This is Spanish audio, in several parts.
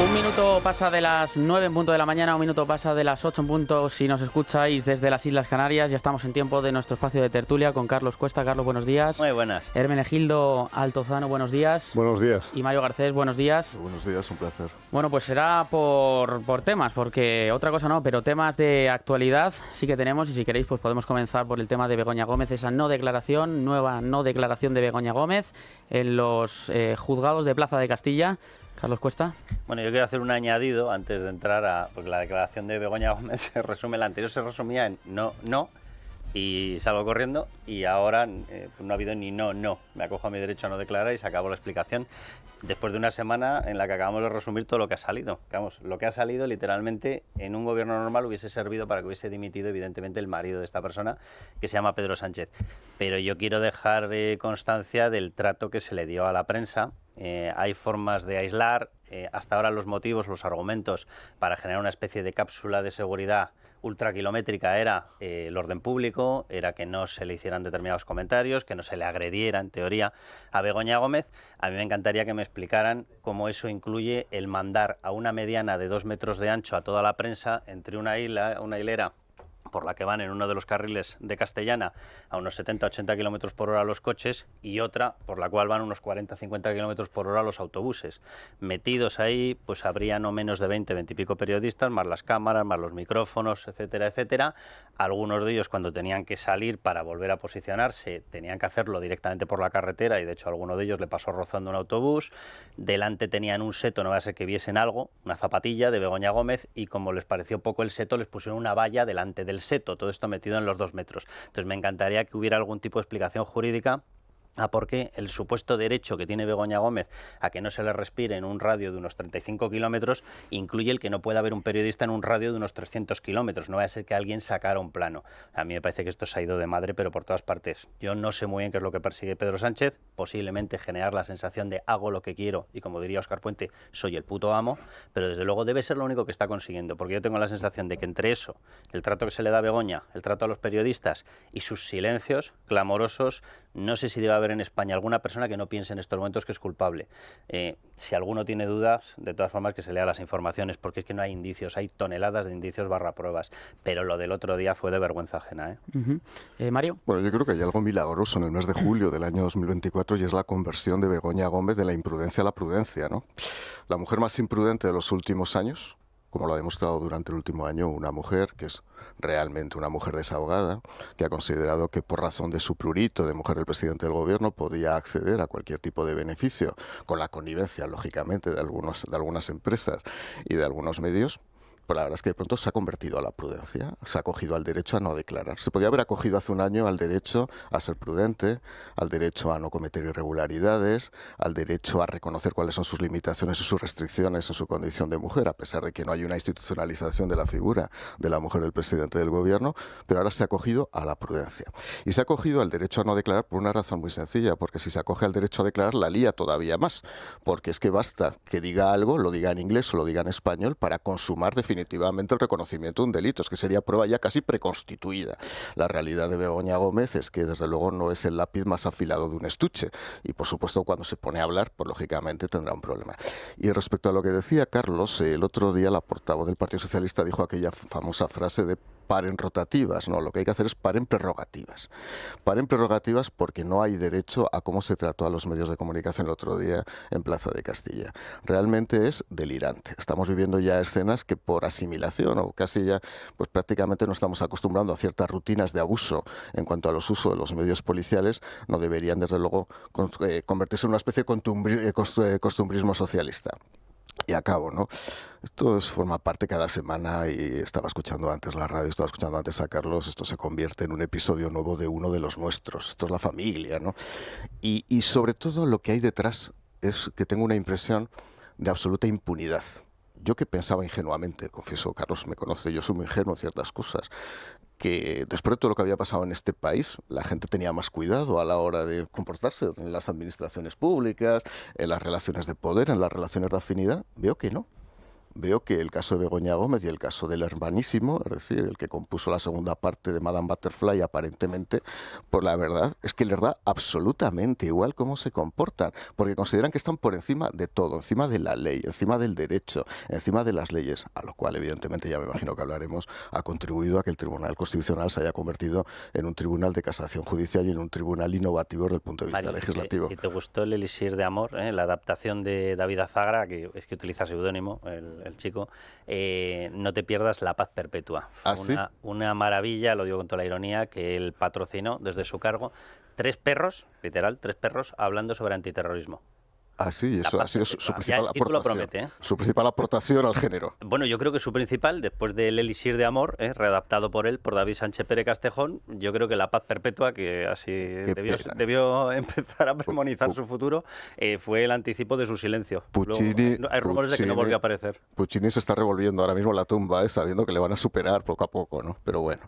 Un minuto pasa de las 9 en punto de la mañana, un minuto pasa de las 8 en punto si nos escucháis desde las Islas Canarias. Ya estamos en tiempo de nuestro espacio de tertulia con Carlos Cuesta. Carlos, buenos días. Muy buenas. Hermenegildo Altozano, buenos días. Buenos días. Y Mario Garcés, buenos días. Buenos días, un placer. Bueno, pues será por temas, porque otra cosa no, pero temas de actualidad sí que tenemos, y si queréis pues podemos comenzar por el tema de Begoña Gómez, esa nueva no declaración de Begoña Gómez en los juzgados de Plaza de Castilla. Carlos Cuesta. Bueno, yo quiero hacer un añadido antes de entrar porque la declaración de Begoña Gómez se resume, la anterior se resumía en no, y salgo corriendo, y ahora pues no ha habido ni no. Me acojo a mi derecho a no declarar y se acabó la explicación después de una semana en la que acabamos de resumir todo lo que ha salido. Vamos, lo que ha salido literalmente en un gobierno normal hubiese servido para que hubiese dimitido evidentemente el marido de esta persona, que se llama Pedro Sánchez. Pero yo quiero dejar constancia del trato que se le dio a la prensa. Hay formas de aislar, hasta ahora los motivos, los argumentos para generar una especie de cápsula de seguridad ultrakilométrica era el orden público, era que no se le hicieran determinados comentarios, que no se le agrediera en teoría a Begoña Gómez. A mí me encantaría que me explicaran cómo eso incluye el mandar a una mediana de 2 metros de ancho a toda la prensa entre una hilera por la que van en uno de los carriles de Castellana a unos 70-80 kilómetros por hora los coches, y otra por la cual van unos 40-50 kilómetros por hora los autobuses. Metidos ahí, pues habría no menos de 20 y pico periodistas, más las cámaras, más los micrófonos, etcétera, etcétera. Algunos de ellos, cuando tenían que salir para volver a posicionarse, tenían que hacerlo directamente por la carretera, y de hecho a alguno de ellos le pasó rozando un autobús. Delante tenían un seto, no va a ser que viesen algo, una zapatilla de Begoña Gómez, y como les pareció poco el seto, les pusieron una valla delante del seto, todo esto metido en los 2 metros. Entonces me encantaría que hubiera algún tipo de explicación jurídica a por qué el supuesto derecho que tiene Begoña Gómez a que no se le respire en un radio de unos 35 kilómetros incluye el que no pueda haber un periodista en un radio de unos 300 kilómetros. No va a ser que alguien sacara un plano. A mí me parece que esto se ha ido de madre, pero por todas partes. Yo no sé muy bien qué es lo que persigue Pedro Sánchez, posiblemente generar la sensación de hago lo que quiero y, como diría Óscar Puente, soy el puto amo, pero desde luego debe ser lo único que está consiguiendo, porque yo tengo la sensación de que entre eso, el trato que se le da a Begoña, el trato a los periodistas y sus silencios clamorosos, no sé si debe haber en España alguna persona que no piense en estos momentos que es culpable. Si alguno tiene dudas, de todas formas que se lea las informaciones, porque es que no hay indicios, hay toneladas de indicios / pruebas, pero lo del otro día fue de vergüenza ajena. Mario. Bueno, yo creo que hay algo milagroso en el mes de julio del año 2024, y es la conversión de Begoña Gómez de la imprudencia a la prudencia, ¿no? La mujer más imprudente de los últimos años, como lo ha demostrado durante el último año, una mujer que es realmente una mujer desahogada, que ha considerado que por razón de su prurito de mujer del presidente del gobierno podía acceder a cualquier tipo de beneficio, con la connivencia, lógicamente, de algunas empresas y de algunos medios. Pero la verdad es que de pronto se ha convertido a la prudencia, se ha acogido al derecho a no declarar. Se podía haber acogido hace un año al derecho a ser prudente, al derecho a no cometer irregularidades, al derecho a reconocer cuáles son sus limitaciones y sus restricciones en su condición de mujer, a pesar de que no hay una institucionalización de la figura de la mujer del presidente del gobierno, pero ahora se ha acogido a la prudencia. Y se ha acogido al derecho a no declarar por una razón muy sencilla, porque si se acoge al derecho a declarar la lía todavía más, porque es que basta que diga algo, lo diga en inglés o lo diga en español, para consumar definitivamente el reconocimiento de un delito, es que sería prueba ya casi preconstituida. La realidad de Begoña Gómez es que desde luego no es el lápiz más afilado de un estuche, y por supuesto cuando se pone a hablar, pues lógicamente tendrá un problema. Y respecto a lo que decía Carlos, el otro día la portavoz del Partido Socialista dijo aquella famosa frase de paren rotativas. No, lo que hay que hacer es paren prerrogativas. Paren prerrogativas porque no hay derecho a cómo se trató a los medios de comunicación el otro día en Plaza de Castilla. Realmente es delirante. Estamos viviendo ya escenas que por asimilación o casi ya, pues prácticamente nos estamos acostumbrando a ciertas rutinas de abuso en cuanto a los usos de los medios policiales, no deberían desde luego convertirse en una especie de costumbrismo socialista. Y acabo, ¿no? Esto forma parte cada semana, y estaba escuchando antes la radio, estaba escuchando antes a Carlos, esto se convierte en un episodio nuevo de uno de los nuestros. Esto es la familia, ¿no? Y sobre todo lo que hay detrás es que tengo una impresión de absoluta impunidad. Yo que pensaba ingenuamente, confieso, Carlos me conoce, yo soy muy ingenuo en ciertas cosas, que después de todo lo que había pasado en este país, la gente tenía más cuidado a la hora de comportarse en las administraciones públicas, en las relaciones de poder, en las relaciones de afinidad. Veo que no. veo que el caso de Begoña Gómez y el caso del hermanísimo, es decir, el que compuso la segunda parte de Madame Butterfly, aparentemente, pues la verdad es que les da absolutamente igual cómo se comportan, porque consideran que están por encima de todo, encima de la ley, encima del derecho, encima de las leyes, a lo cual evidentemente ya me imagino que hablaremos, ha contribuido a que el Tribunal Constitucional se haya convertido en un tribunal de casación judicial y en un tribunal innovativo desde el punto de vista Mario, legislativo. si te gustó el Elixir de Amor, la adaptación de David Azagra, que es que utiliza seudónimo el chico, no te pierdas La Paz Perpetua. ¿Ah, sí? Una maravilla, lo digo con toda la ironía, que él patrocinó desde su cargo. 3 perros, literal, 3 perros, hablando sobre antiterrorismo. Ah, sí, eso ha sido su principal Ya, el título aportación. promete, Su principal aportación al género. Bueno, yo creo que su principal, después del Elixir de Amor, redactado por él, por David Sánchez Pérez Castejón, yo creo que La Paz Perpetua, que así debió empezar a premonizar su futuro, fue el anticipo de su silencio. Puccini, Luego, hay rumores de que no volvió a aparecer. Puccini se está revolviendo ahora mismo en la tumba, sabiendo que le van a superar poco a poco, ¿no? Pero bueno.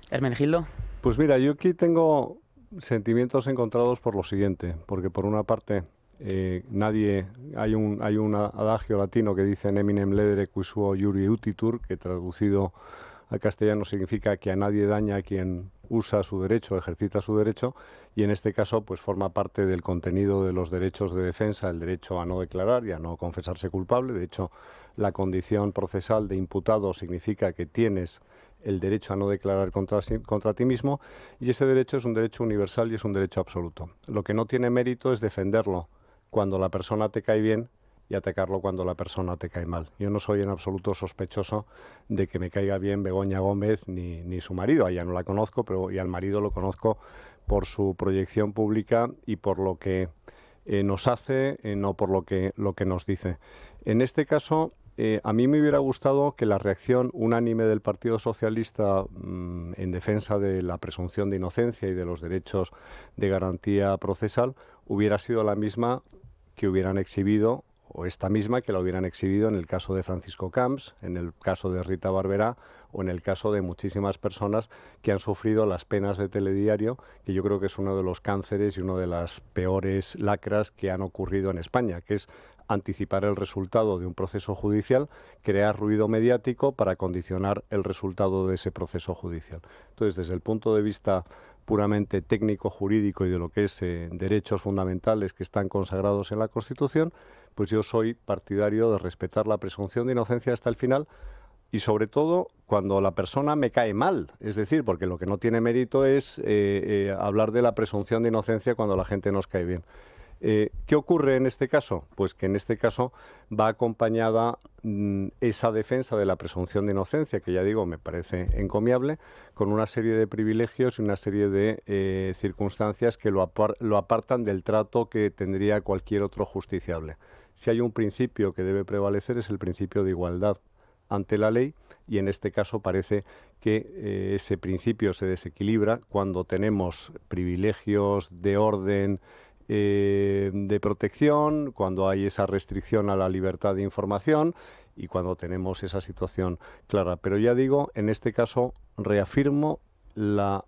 Hermenegildo. Pues mira, yo aquí tengo sentimientos encontrados por lo siguiente, porque por una parte hay un adagio latino que dice neminem ledere qui suo iuri utitur, que traducido al castellano significa que a nadie daña a quien usa su derecho, ejercita su derecho, y en este caso pues forma parte del contenido de los derechos de defensa, el derecho a no declarar y a no confesarse culpable. De hecho, la condición procesal de imputado significa que tienes el derecho a no declarar contra ti mismo, y ese derecho es un derecho universal y es un derecho absoluto. Lo que no tiene mérito es defenderlo cuando la persona te cae bien y atacarlo cuando la persona te cae mal. Yo no soy en absoluto sospechoso de que me caiga bien Begoña Gómez ni su marido. A ella no la conozco, pero y al marido lo conozco por su proyección pública y por lo que nos hace, no por lo que nos dice. En este caso, a mí me hubiera gustado que la reacción unánime del Partido Socialista en defensa de la presunción de inocencia y de los derechos de garantía procesal hubiera sido la misma que hubieran exhibido, o esta misma que la hubieran exhibido en el caso de Francisco Camps, en el caso de Rita Barberá o en el caso de muchísimas personas que han sufrido las penas de telediario, que yo creo que es uno de los cánceres y una de las peores lacras que han ocurrido en España, que es anticipar el resultado de un proceso judicial, crear ruido mediático para condicionar el resultado de ese proceso judicial. Entonces, desde el punto de vista puramente técnico, jurídico y de lo que es derechos fundamentales que están consagrados en la Constitución, pues yo soy partidario de respetar la presunción de inocencia hasta el final, y sobre todo cuando la persona me cae mal, es decir, porque lo que no tiene mérito es hablar de la presunción de inocencia cuando la gente nos cae bien. ¿Qué ocurre en este caso? Pues que en este caso va acompañada esa defensa de la presunción de inocencia, que ya digo, me parece encomiable, con una serie de privilegios y una serie de circunstancias que lo apartan del trato que tendría cualquier otro justiciable. Si hay un principio que debe prevalecer es el principio de igualdad ante la ley, y en este caso parece que ese principio se desequilibra cuando tenemos privilegios de orden de protección, cuando hay esa restricción a la libertad de información y cuando tenemos esa situación clara. Pero ya digo, en este caso reafirmo la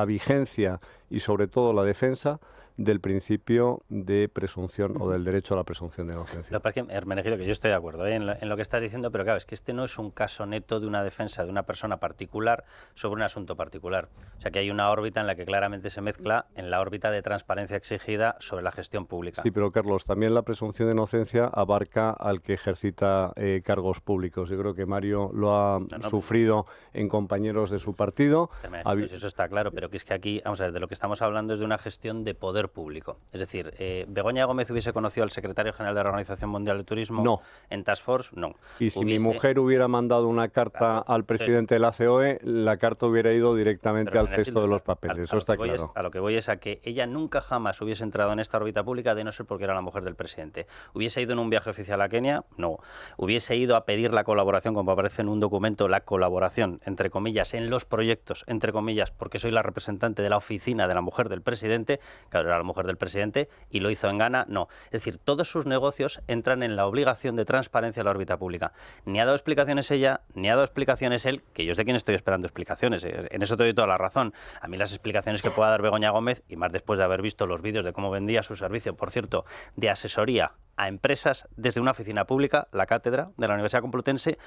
vigencia y sobre todo la defensa del principio de presunción o del derecho a la presunción de inocencia. Lo que pasa es que, Hermenegildo, que yo estoy de acuerdo en lo que estás diciendo, pero claro, es que este no es un caso neto de una defensa de una persona particular sobre un asunto particular. O sea, que hay una órbita en la que claramente se mezcla en la órbita de transparencia exigida sobre la gestión pública. Sí, pero Carlos, también la presunción de inocencia abarca al que ejercita cargos públicos. Yo creo que Mario lo ha sufrido en compañeros de su partido. Pues eso está claro, pero que es que aquí, vamos a ver, de lo que estamos hablando es de una gestión de poder público. Es decir, ¿Begoña Gómez hubiese conocido al secretario general de la Organización Mundial de Turismo no. en Task Force? No. Y si mi mujer hubiera mandado una carta al presidente de la COE, la carta hubiera ido directamente al cesto de los papeles. Eso está claro. A lo que voy es a que ella nunca jamás hubiese entrado en esta órbita pública de no ser porque era la mujer del presidente. ¿Hubiese ido en un viaje oficial a Kenia? No. ¿Hubiese ido a pedir la colaboración, como aparece en un documento, la colaboración, entre comillas, en los proyectos, entre comillas, porque soy la representante de la oficina de la mujer del presidente? Claro, era la mujer del presidente, y lo hizo en Ghana, no. Es decir, todos sus negocios entran en la obligación de transparencia de la órbita pública. Ni ha dado explicaciones ella, ni ha dado explicaciones él, que yo es de quien estoy esperando explicaciones. En eso te doy toda la razón. A mí las explicaciones que pueda dar Begoña Gómez, y más después de haber visto los vídeos de cómo vendía su servicio, por cierto, de asesoría a empresas desde una oficina pública, la cátedra de la Universidad Complutense,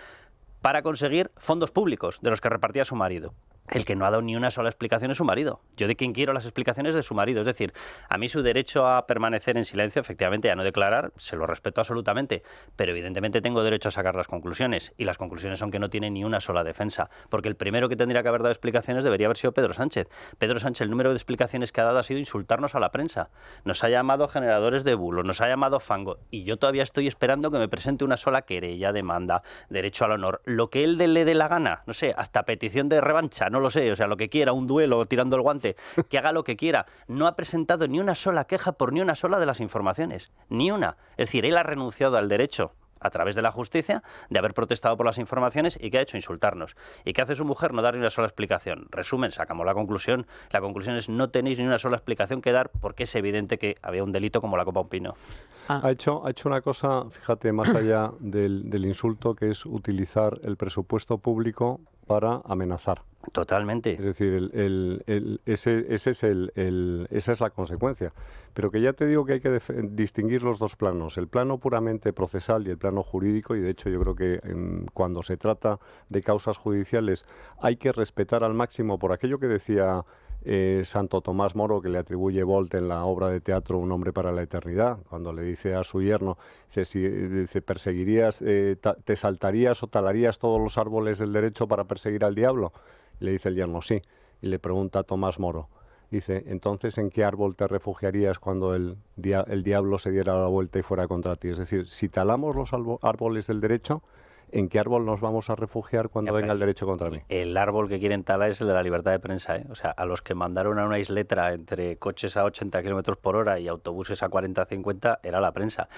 para conseguir fondos públicos de los que repartía su marido. El que no ha dado ni una sola explicación es su marido. Yo de quien quiero las explicaciones de su marido. Es decir, a mí su derecho a permanecer en silencio, efectivamente, a no declarar, se lo respeto absolutamente, pero evidentemente tengo derecho a sacar las conclusiones, y las conclusiones son que no tiene ni una sola defensa, porque el primero que tendría que haber dado explicaciones debería haber sido Pedro Sánchez. Pedro Sánchez, el número de explicaciones que ha dado ha sido insultarnos a la prensa. Nos ha llamado generadores de bulos, nos ha llamado fango, y yo todavía estoy esperando que me presente una sola querella, demanda, derecho al honor, lo que él le dé la gana, no sé, hasta petición de revancha, no lo sé, o sea, lo que quiera, un duelo tirando el guante, que haga lo que quiera. No ha presentado ni una sola queja por ni una sola de las informaciones, ni una. Es decir, él ha renunciado al derecho, a través de la justicia, de haber protestado por las informaciones, y que ha hecho insultarnos. ¿Y qué hace su mujer? No dar ni una sola explicación. Resumen, sacamos la conclusión. La conclusión es: no tenéis ni una sola explicación que dar, porque es evidente que había un delito como la copa un pino. Ha hecho una cosa, fíjate, más allá del insulto, que es utilizar el presupuesto público para amenazar. Totalmente. Es decir, esa es la consecuencia. Pero que ya te digo que hay que distinguir los dos planos, el plano puramente procesal y el plano jurídico, y de hecho yo creo que cuando se trata de causas judiciales hay que respetar al máximo, por aquello que decía Santo Tomás Moro, que le atribuye Bolt en la obra de teatro Un hombre para la eternidad, cuando le dice a su yerno, dice, perseguirías, te saltarías o talarías todos los árboles del derecho para perseguir al diablo. Y le dice el yerno, sí. Y le pregunta a Tomás Moro, dice, entonces, ¿en qué árbol te refugiarías cuando el diablo se diera la vuelta y fuera contra ti? Es decir, si talamos los árboles del derecho, ¿en qué árbol nos vamos a refugiar cuando venga el derecho contra mí? El árbol que quieren talar es el de la libertad de prensa, ¿eh? O sea, a los que mandaron a una isletra entre coches a 80 kilómetros por hora y autobuses a 40-50 era la prensa.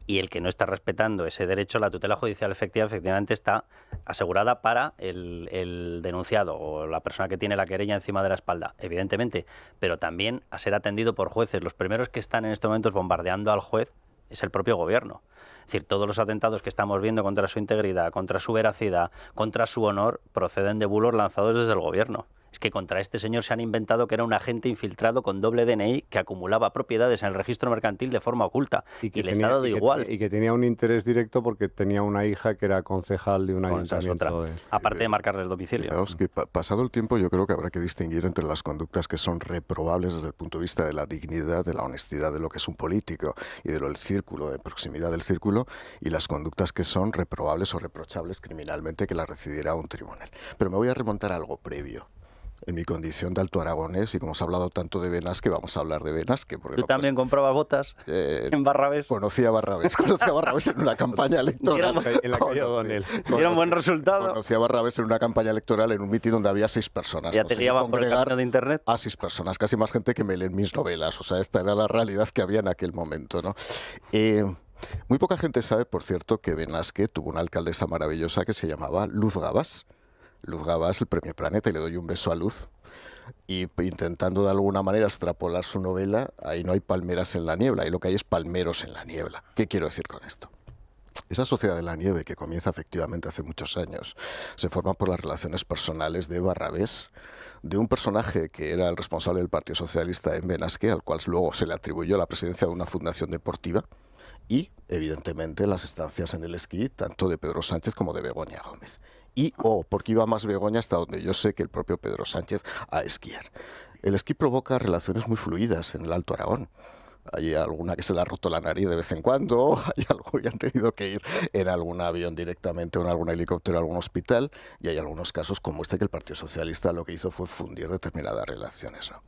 Y el que no está respetando ese derecho, la tutela judicial efectivamente está asegurada para el denunciado o la persona que tiene la querella encima de la espalda, evidentemente, pero también a ser atendido por jueces. Los primeros que están en estos momentos bombardeando al juez es el propio gobierno. Es decir, todos los atentados que estamos viendo contra su integridad, contra su veracidad, contra su honor, proceden de bulos lanzados desde el gobierno. Es que contra este señor se han inventado que era un agente infiltrado con doble DNI que acumulaba propiedades en el registro mercantil de forma oculta, y les ha dado igual. Y que tenía un interés directo porque tenía una hija que era concejal de un ayuntamiento. Aparte de marcarle el domicilio. Fijaos que pasado el tiempo, yo creo que habrá que distinguir entre las conductas que son reprobables desde el punto de vista de la dignidad, de la honestidad de lo que es un político y de lo del círculo, de proximidad del círculo, y las conductas que son reprobables o reprochables criminalmente, que las decidirá un tribunal. Pero me voy a remontar a algo previo. En mi condición de alto aragonés, y como se ha hablado tanto de Benasque, vamos a hablar de Benasque. ¿Tú también comprabas botas en Barrabés? Conocí a Barrabés en una campaña electoral. En la calle O'Donnell. ¿Dieron buen resultado? Conocí a Barrabés en una campaña electoral en un mitin donde había 6 personas. ¿Ya te guiaban por el camino de internet? A 6 personas, casi más gente que me leen mis novelas. O sea, esta era la realidad que había en aquel momento, ¿no? Muy poca gente sabe, por cierto, que Benasque tuvo una alcaldesa maravillosa que se llamaba Luz Gabas. Luz Gabas, el premio Planeta, y le doy un beso a Luz. Y intentando de alguna manera extrapolar su novela, ahí no hay palmeras en la niebla, ahí lo que hay es palmeros en la niebla. ¿Qué quiero decir con esto? Esa sociedad de la nieve, que comienza efectivamente hace muchos años, se forma por las relaciones personales de Barrabés, de un personaje que era el responsable del Partido Socialista en Benasque, al cual luego se le atribuyó la presidencia de una fundación deportiva, y, evidentemente, las estancias en el esquí, tanto de Pedro Sánchez como de Begoña Gómez. Porque iba más Begoña hasta donde yo sé que el propio Pedro Sánchez a esquiar. El esquí provoca relaciones muy fluidas en el Alto Aragón. Hay alguna que se le ha roto la nariz de vez en cuando, hay algunos que han tenido que ir en algún avión directamente o en algún helicóptero a algún hospital, y hay algunos casos como este que el Partido Socialista lo que hizo fue fundir determinadas relaciones, ¿no?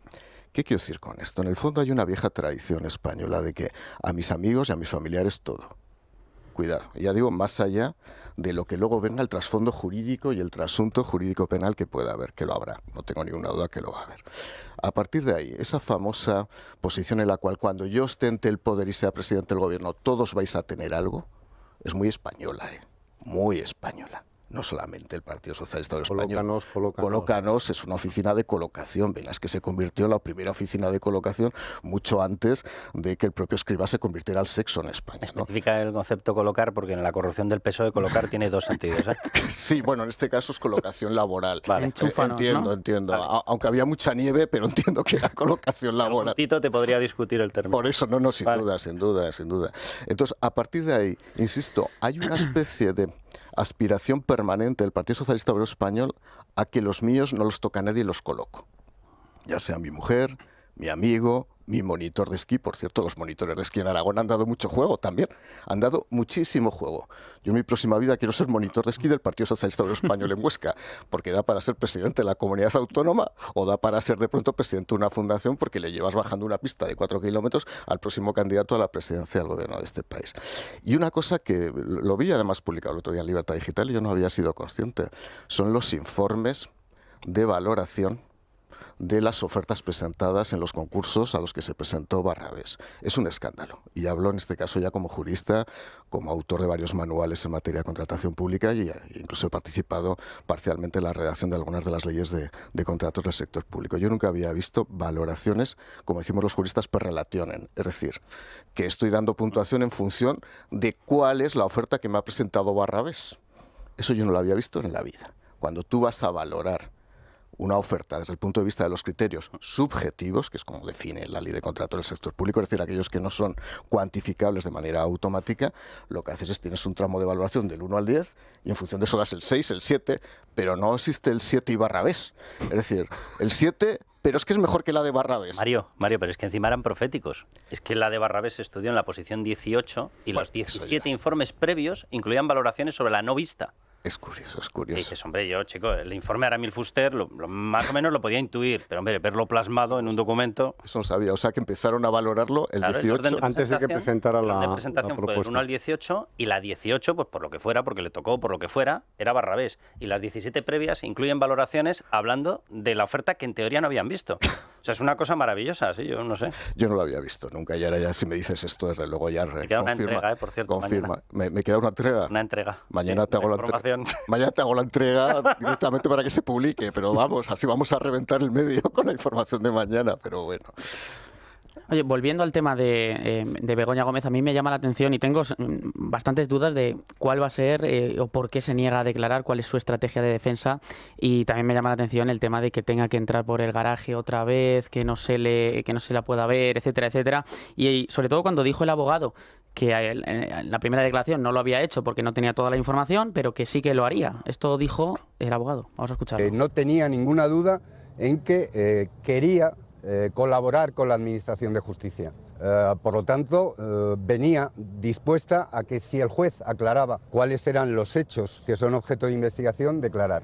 ¿Qué quiero decir con esto? En el fondo hay una vieja tradición española de que a mis amigos y a mis familiares todo. Cuidado, ya digo, más allá de lo que luego venga el trasfondo jurídico y el trasunto jurídico penal que pueda haber, que lo habrá, no tengo ninguna duda que lo va a haber. A partir de ahí, esa famosa posición en la cual cuando yo ostente el poder y sea presidente del gobierno, todos vais a tener algo, es muy española, muy española. no solamente el Partido Socialista Obrero Español. Colócanos. Colócanos es una oficina de colocación, es que se convirtió en la primera oficina de colocación mucho antes de que el propio Escrivá se convirtiera al sexo en España, ¿no? Especifica el concepto colocar, porque en la corrupción del PSOE colocar tiene dos sentidos, ¿eh? Sí, bueno, en este caso es colocación laboral. Vale. Enchúfanos, Entiendo. Vale. Aunque había mucha nieve, pero entiendo que era colocación laboral. Tito te podría discutir el término. Por eso, sin duda. Entonces, a partir de ahí, insisto, hay una especie de aspiración permanente del Partido Socialista Obrero Español a que los míos no los toca a nadie y los coloco. Ya sea mi mujer, mi amigo, mi monitor de esquí. Por cierto, los monitores de esquí en Aragón han dado mucho juego también. Han dado muchísimo juego. Yo en mi próxima vida quiero ser monitor de esquí del Partido Socialista Obrero Español en Huesca, porque da para ser presidente de la comunidad autónoma o da para ser de pronto presidente de una fundación porque le llevas bajando una pista de 4 kilómetros al próximo candidato a la presidencia del gobierno de este país. Y una cosa que lo vi además publicado el otro día en Libertad Digital y yo no había sido consciente, son los informes de valoración de las ofertas presentadas en los concursos a los que se presentó Barrabés. Es un escándalo. Y hablo en este caso ya como jurista, como autor de varios manuales en materia de contratación pública y incluso he participado parcialmente en la redacción de algunas de las leyes de contratos del sector público. Yo nunca había visto valoraciones, como decimos los juristas, per relationem. Es decir, que estoy dando puntuación en función de cuál es la oferta que me ha presentado Barrabés. Eso yo no lo había visto en la vida. Cuando tú vas a valorar una oferta desde el punto de vista de los criterios subjetivos, que es como define la ley de contratos del sector público, es decir, aquellos que no son cuantificables de manera automática, lo que haces es tienes un tramo de valoración del 1 al 10 y en función de eso das el 6, el 7, pero no existe el 7 y Barrabés. Es decir, el 7... pero es que es mejor que la de Barrabés. Mario, pero es que encima eran proféticos. Es que la de Barrabés se estudió en la posición 18 y los 17 informes previos incluían valoraciones sobre la no vista. Es curioso. Y dices, hombre, chico, el informe Aramil Fuster más o menos lo podía intuir, pero hombre, verlo plasmado en un documento... Eso no sabía, o sea que empezaron a valorarlo el 18... antes de que presentara la presentación propuesta. Fue del 1 al 18 y la 18, pues por lo que fuera, porque le tocó, por lo que fuera, era Barrabés. Y las 17 previas incluyen valoraciones hablando de la oferta que en teoría no habían visto. O sea, es una cosa maravillosa, sí, yo no sé. Yo no lo había visto nunca, y ahora ya si me dices esto, desde luego ya me queda una entrega, por cierto, confirma. Me queda una entrega. Una entrega. Mañana te hago la entrega. Mañana te hago la entrega directamente para que se publique, pero vamos, así vamos a reventar el medio con la información de mañana, pero bueno. Oye, volviendo al tema de Begoña Gómez, a mí me llama la atención y tengo bastantes dudas de cuál va a ser o por qué se niega a declarar, cuál es su estrategia de defensa, y también me llama la atención el tema de que tenga que entrar por el garaje otra vez, que no se la pueda ver, etcétera, etcétera, y sobre todo cuando dijo el abogado que en la primera declaración no lo había hecho porque no tenía toda la información, pero que sí que lo haría. Esto dijo el abogado. Vamos a escucharlo. No tenía ninguna duda en que quería colaborar con la Administración de Justicia. Por lo tanto, venía dispuesta a que si el juez aclaraba cuáles eran los hechos que son objeto de investigación, declarar.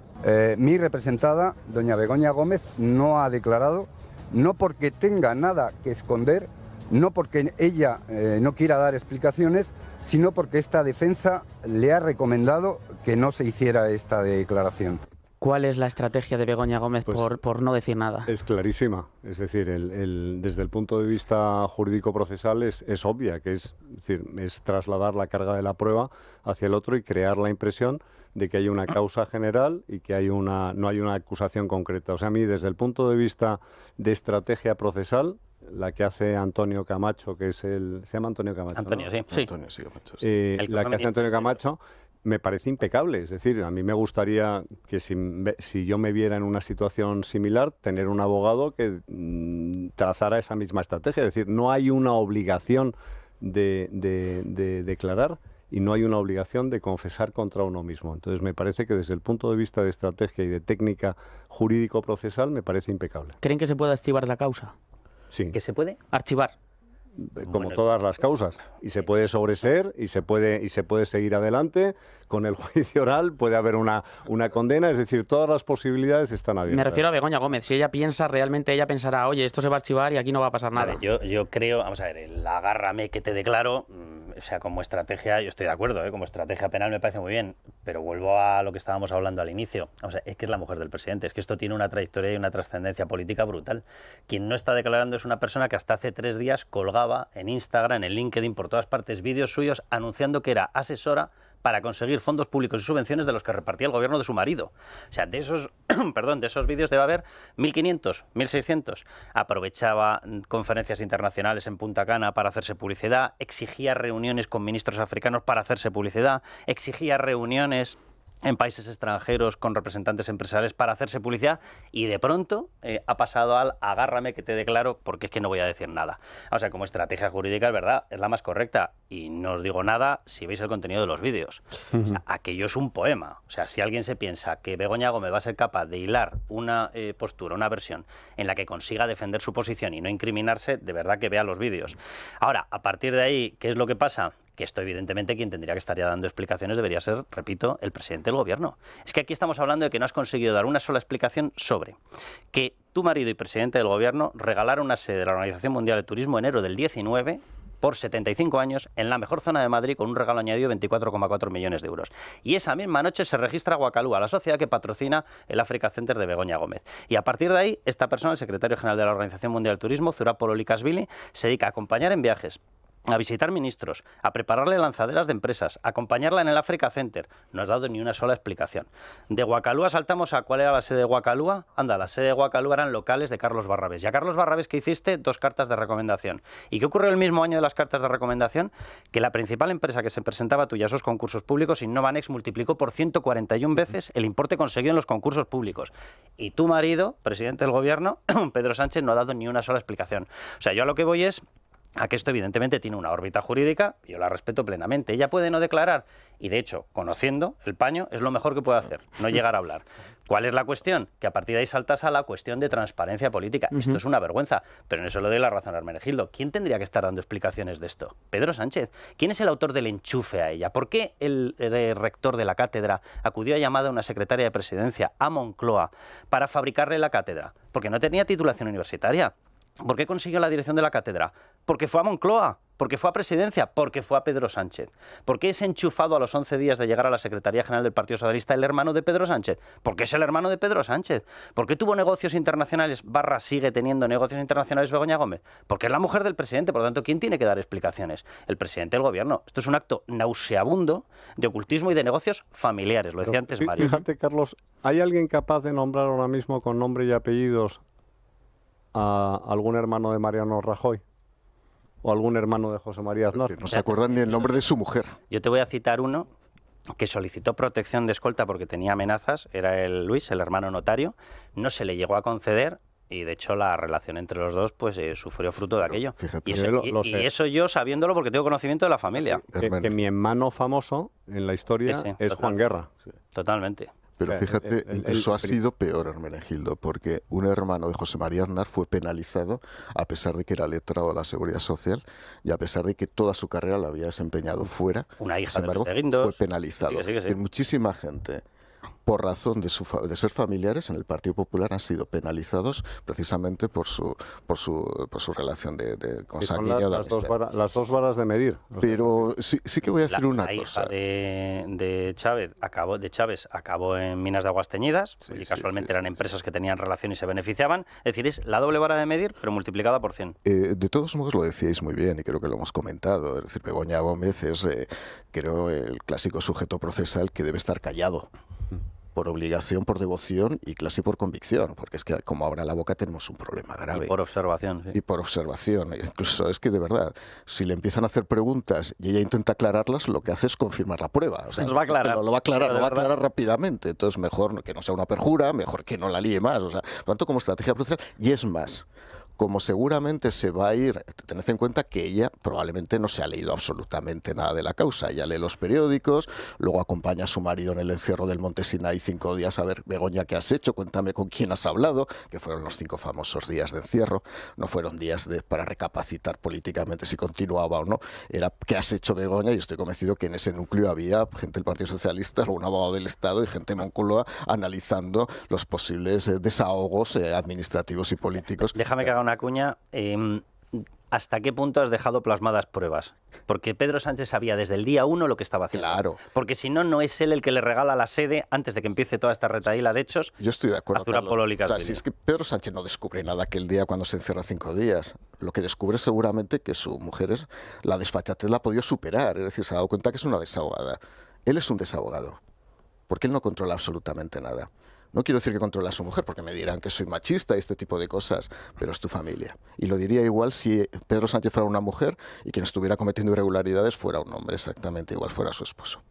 Mi representada, doña Begoña Gómez, no ha declarado, no porque tenga nada que esconder, no porque ella no quiera dar explicaciones, sino porque esta defensa le ha recomendado que no se hiciera esta declaración. ¿Cuál es la estrategia de Begoña Gómez por no decir nada? Es clarísima. Es decir, desde el punto de vista jurídico-procesal es obvia, que es trasladar la carga de la prueba hacia el otro y crear la impresión de que hay una causa general y que no hay una acusación concreta. O sea, a mí, desde el punto de vista de estrategia procesal, la que hace Antonio Camacho, que se llama Antonio Camacho, Antonio, ¿no? sí. Antonio, sí, Camacho, sí. La que hace Antonio Camacho me parece impecable. Es decir, a mí me gustaría que si yo me viera en una situación similar, tener un abogado que trazara esa misma estrategia. Es decir, no hay una obligación de declarar y no hay una obligación de confesar contra uno mismo. Entonces me parece que desde el punto de vista de estrategia y de técnica jurídico-procesal me parece impecable. ¿Creen que se puede archivar la causa? Sí. ¿Que se puede? Archivar. Como todas las causas, y se puede sobreseer y se puede seguir adelante con el juicio oral, puede haber una condena, es decir, todas las posibilidades están abiertas. Me refiero a Begoña Gómez. Si ella piensa, realmente ella pensará, oye, esto se va a archivar y aquí no va a pasar nada. Vale, yo creo, vamos a ver, el agárrame que te declaro, o sea, como estrategia, yo estoy de acuerdo, como estrategia penal me parece muy bien, pero vuelvo a lo que estábamos hablando al inicio. O sea, es que es la mujer del presidente, es que esto tiene una trayectoria y una trascendencia política brutal. Quien no está declarando es una persona que hasta hace 3 días colgaba en Instagram, en LinkedIn, por todas partes, vídeos suyos anunciando que era asesora para conseguir fondos públicos y subvenciones de los que repartía el gobierno de su marido. O sea, de esos, perdón, de esos vídeos debe haber 1.500, 1.600. Aprovechaba conferencias internacionales en Punta Cana para hacerse publicidad, exigía reuniones con ministros africanos para hacerse publicidad, exigía reuniones en países extranjeros con representantes empresariales para hacerse publicidad, y de pronto ha pasado al agárrame que te declaro porque es que no voy a decir nada. O sea, como estrategia jurídica es verdad, es la más correcta, y no os digo nada si veis el contenido de los vídeos. O sea, aquello es un poema. O sea, si alguien se piensa que Begoña Gómez va a ser capaz de hilar una postura, una versión en la que consiga defender su posición y no incriminarse, de verdad que vea los vídeos. Ahora, a partir de ahí, ¿qué es lo que pasa? Que esto, evidentemente, quien tendría que estar ya dando explicaciones debería ser, repito, el presidente del gobierno. Es que aquí estamos hablando de que no has conseguido dar una sola explicación sobre que tu marido y presidente del gobierno regalaron una sede de la Organización Mundial de Turismo enero del 19 por 75 años en la mejor zona de Madrid con un regalo añadido de 24,4 millones de euros. Y esa misma noche se registra Guacalúa, la sociedad que patrocina el Africa Center de Begoña Gómez. Y a partir de ahí, esta persona, el secretario general de la Organización Mundial del Turismo, Zurab Pololikashvili, se dedica a acompañar en viajes, a visitar ministros, a prepararle lanzaderas de empresas, a acompañarla en el Africa Center. No has dado ni una sola explicación. De Guacalúa saltamos a ¿cuál era la sede de Guacalúa? Anda, la sede de Guacalúa eran locales de Carlos Barrabés. Y a Carlos Barrabés, ¿qué hiciste? 2 cartas de recomendación. ¿Y qué ocurrió el mismo año de las cartas de recomendación? Que la principal empresa que se presentaba tuya a esos concursos públicos, Innovanex, multiplicó por 141 veces el importe conseguido en los concursos públicos. Y tu marido, presidente del gobierno, Pedro Sánchez, no ha dado ni una sola explicación. O sea, yo a lo que voy es a que esto evidentemente tiene una órbita jurídica, y yo la respeto plenamente. Ella puede no declarar, y de hecho, conociendo el paño, es lo mejor que puede hacer, no llegar a hablar. ¿Cuál es la cuestión? Que a partir de ahí saltas a la cuestión de transparencia política. Esto es una vergüenza, pero en eso le doy la razón a Hermenegildo. ¿Quién tendría que estar dando explicaciones de esto? Pedro Sánchez. ¿Quién es el autor del enchufe a ella? ¿Por qué el rector de la cátedra acudió a llamada a una secretaria de presidencia, a Moncloa, para fabricarle la cátedra? Porque no tenía titulación universitaria. ¿Por qué consiguió la dirección de la cátedra? Porque fue a Moncloa, porque fue a Presidencia, porque fue a Pedro Sánchez. ¿Por qué es enchufado a los 11 días de llegar a la Secretaría General del Partido Socialista el hermano de Pedro Sánchez? Porque es el hermano de Pedro Sánchez. ¿Por qué tuvo negocios internacionales, sigue teniendo negocios internacionales Begoña Gómez? Porque es la mujer del presidente, por lo tanto, ¿quién tiene que dar explicaciones? El presidente del gobierno. Esto es un acto nauseabundo de ocultismo y de negocios familiares, lo decía antes Mario. Fíjate, Carlos, ¿hay alguien capaz de nombrar ahora mismo con nombre y apellidos a algún hermano de Mariano Rajoy o algún hermano de José María Aznar? No se acuerdan ni el nombre de su mujer. Yo te voy a citar uno que solicitó protección de escolta porque tenía amenazas, era el Luis, el hermano notario, no se le llegó a conceder, y de hecho la relación entre los dos pues sufrió fruto de aquello. Fíjate, y eso yo sabiéndolo porque tengo conocimiento de la familia. Que mi hermano famoso en la historia es Juan Guerra. Sí. Totalmente. Pero fíjate, incluso ha sido peor, Hermenegildo, porque un hermano de José María Aznar fue penalizado a pesar de que era letrado de la Seguridad Social y a pesar de que toda su carrera la había desempeñado fuera. Una hija Sin embargo, de Guindos. fue penalizado. Sí. Muchísima gente, por razón de ser familiares en el Partido Popular, han sido penalizados precisamente por su relación con sanguíneo de amistad. Las dos varas de medir. Pero sí que voy a decir una cosa. La hija de Chávez acabó en Minas de Aguas Teñidas, y casualmente eran empresas que tenían relación y se beneficiaban. Es decir, es la doble vara de medir, pero multiplicada por 100. De todos modos lo decíais muy bien y creo que lo hemos comentado. Es decir, Begoña Gómez es, creo, el clásico sujeto procesal que debe estar callado. Por obligación, por devoción y casi por convicción, porque es que como abra la boca tenemos un problema grave. Y por observación, sí. Y por observación. Incluso es que de verdad, si le empiezan a hacer preguntas y ella intenta aclararlas, lo que hace es confirmar la prueba. O sea, Nos va a aclarar. Lo va a aclarar rápidamente. Entonces mejor que no sea una perjura, mejor que no la líe más. O sea, tanto como estrategia procesal, y es más. Como seguramente se va a ir, tened en cuenta que ella probablemente no se ha leído absolutamente nada de la causa. Ella lee los periódicos, luego acompaña a su marido en el encierro del Monte Sinaí 5 días a ver, Begoña, ¿qué has hecho? Cuéntame con quién has hablado, que fueron los 5 famosos días de encierro. No fueron días para recapacitar políticamente si continuaba o no. Era ¿qué has hecho, Begoña? Y estoy convencido que en ese núcleo había gente del Partido Socialista, algún abogado del Estado y gente de Moncloa analizando los posibles desahogos administrativos y políticos. Déjame que haga una cuña. ¿Hasta qué punto has dejado plasmadas pruebas? Porque Pedro Sánchez sabía desde el día 1 lo que estaba haciendo. Claro. Porque si no, no es él el que le regala la sede antes de que empiece toda esta retahíla de hechos. Yo estoy de acuerdo. O sea, si es que Pedro Sánchez no descubre nada aquel día cuando se encierra 5 días. Lo que descubre seguramente que su mujer la desfachatez la ha podido superar. Es decir, se ha dado cuenta que es una desahogada. Él es un desabogado, porque él no controla absolutamente nada. No quiero decir que controla a su mujer, porque me dirán que soy machista y este tipo de cosas, pero es tu familia. Y lo diría igual si Pedro Sánchez fuera una mujer y quien estuviera cometiendo irregularidades fuera un hombre, exactamente igual fuera su esposo.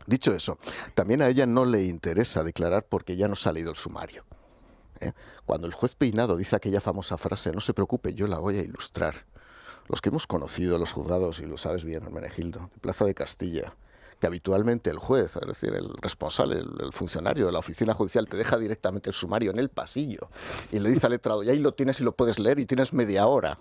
Dicho eso, también a ella no le interesa declarar porque ya nos ha leído el sumario. Cuando el juez Peinado dice aquella famosa frase, no se preocupe, yo la voy a ilustrar. Los que hemos conocido los juzgados, y lo sabes bien, Hermenegildo, de Plaza de Castilla, que habitualmente el juez, es decir, el responsable, el funcionario de la oficina judicial, te deja directamente el sumario en el pasillo y le dice al letrado, y ahí lo tienes y lo puedes leer y tienes media hora.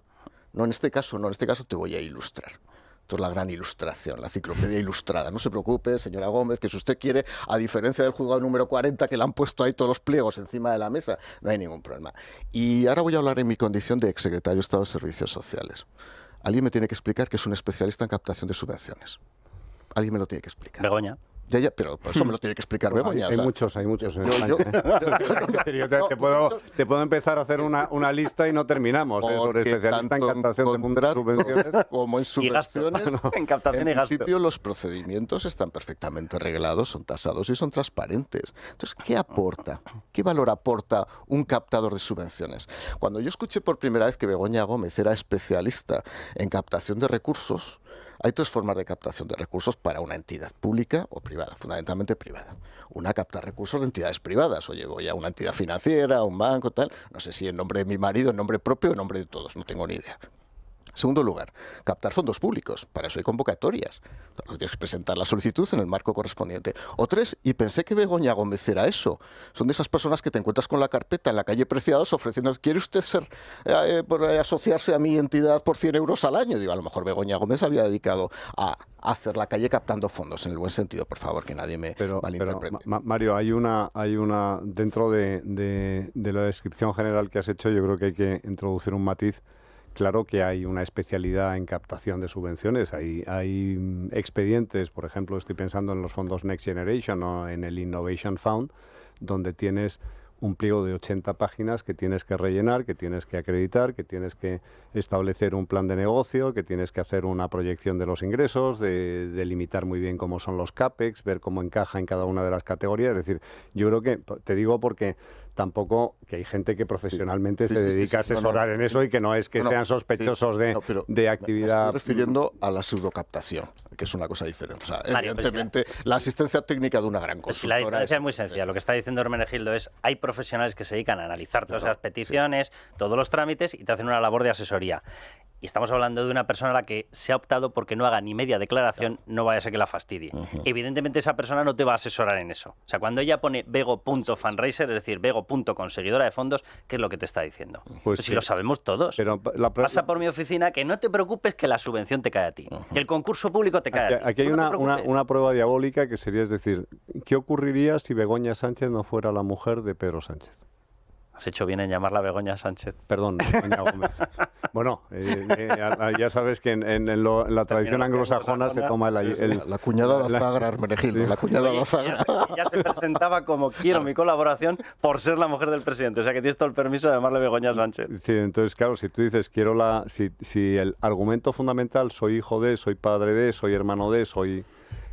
No, en este caso no, en este caso te voy a ilustrar. Esto es la gran ilustración, la enciclopedia ilustrada. No se preocupe, señora Gómez, que si usted quiere, a diferencia del juzgado número 40, que le han puesto ahí todos los pliegos encima de la mesa, no hay ningún problema. Y ahora voy a hablar en mi condición de exsecretario de Estado de Servicios Sociales. Alguien me tiene que explicar que es un especialista en captación de subvenciones. Alguien me lo tiene que explicar. Begoña. Ya, pero eso me lo tiene que explicar Begoña. Hay muchos en España. Te puedo empezar a hacer una lista y no terminamos sobre especialistas en captación de subvenciones. Como en subvenciones, en captación y gasto. En principio los procedimientos están perfectamente reglados, son tasados y son transparentes. Entonces, ¿qué aporta? ¿Qué valor aporta un captador de subvenciones? Cuando yo escuché por primera vez que Begoña Gómez era especialista en captación de recursos, hay tres formas de captación de recursos para una entidad pública o privada, fundamentalmente privada. Una capta recursos de entidades privadas. Oye, voy a una entidad financiera, a un banco, tal. No sé si en nombre de mi marido, en nombre propio o en nombre de todos, no tengo ni idea. Segundo lugar, captar fondos públicos. Para eso hay convocatorias. Tienes que presentar la solicitud en el marco correspondiente. O tres, y pensé que Begoña Gómez era eso. Son de esas personas que te encuentras con la carpeta en la calle Preciados ofreciendo, ¿quiere usted asociarse a mi entidad por 100 euros al año? Digo, a lo mejor Begoña Gómez había dedicado a hacer la calle captando fondos, en el buen sentido, por favor, que nadie me malinterprete. Pero Mario, hay una dentro de la descripción general que has hecho, yo creo que hay que introducir un matiz. Claro que hay una especialidad en captación de subvenciones. Hay expedientes, por ejemplo, estoy pensando en los fondos Next Generation o en el Innovation Fund, donde tienes un pliego de 80 páginas que tienes que rellenar, que tienes que acreditar, que tienes que establecer un plan de negocio, que tienes que hacer una proyección de los ingresos, de delimitar muy bien cómo son los CAPEX, ver cómo encaja en cada una de las categorías. Es decir, yo creo que, te digo porque tampoco, que hay gente que profesionalmente se dedica a asesorar en eso y que no es que sean sospechosos de actividad. Me estoy refiriendo a la pseudocaptación, que es una cosa diferente. O sea, Mario, evidentemente, la asistencia técnica de una gran consultora. La diferencia es muy sencilla. Lo que está diciendo Hermenegildo es, hay profesionales que se dedican a analizar todas esas peticiones, todos los trámites y te hacen una labor de asesoría. Y estamos hablando de una persona a la que se ha optado porque no haga ni media declaración, no vaya a ser que la fastidie. Evidentemente esa persona no te va a asesorar en eso. O sea, cuando ella pone bego.fundraiser, es decir, bego.conseguidora de fondos, ¿qué es lo que te está diciendo? Pues si lo sabemos todos. Pero pasa por mi oficina, que no te preocupes que la subvención te cae a ti. Que el concurso público te cae a ti. Aquí hay una prueba diabólica que sería, es decir, ¿qué ocurriría si Begoña Sánchez no fuera la mujer de Pedro Sánchez? Has hecho bien en llamarla Begoña Sánchez. Perdón, Begoña Gómez. Bueno, ya sabes que en la tradición anglosajona se toma la cuñada de Azagra, Hermenegildo, la cuñada de Azagra. Ya se presentaba como quiero mi colaboración por ser la mujer del presidente. O sea que tienes todo el permiso de llamarle Begoña Sánchez. Sí, entonces, claro, si tú dices quiero si el argumento fundamental soy hijo de, soy padre de, soy hermano de, soy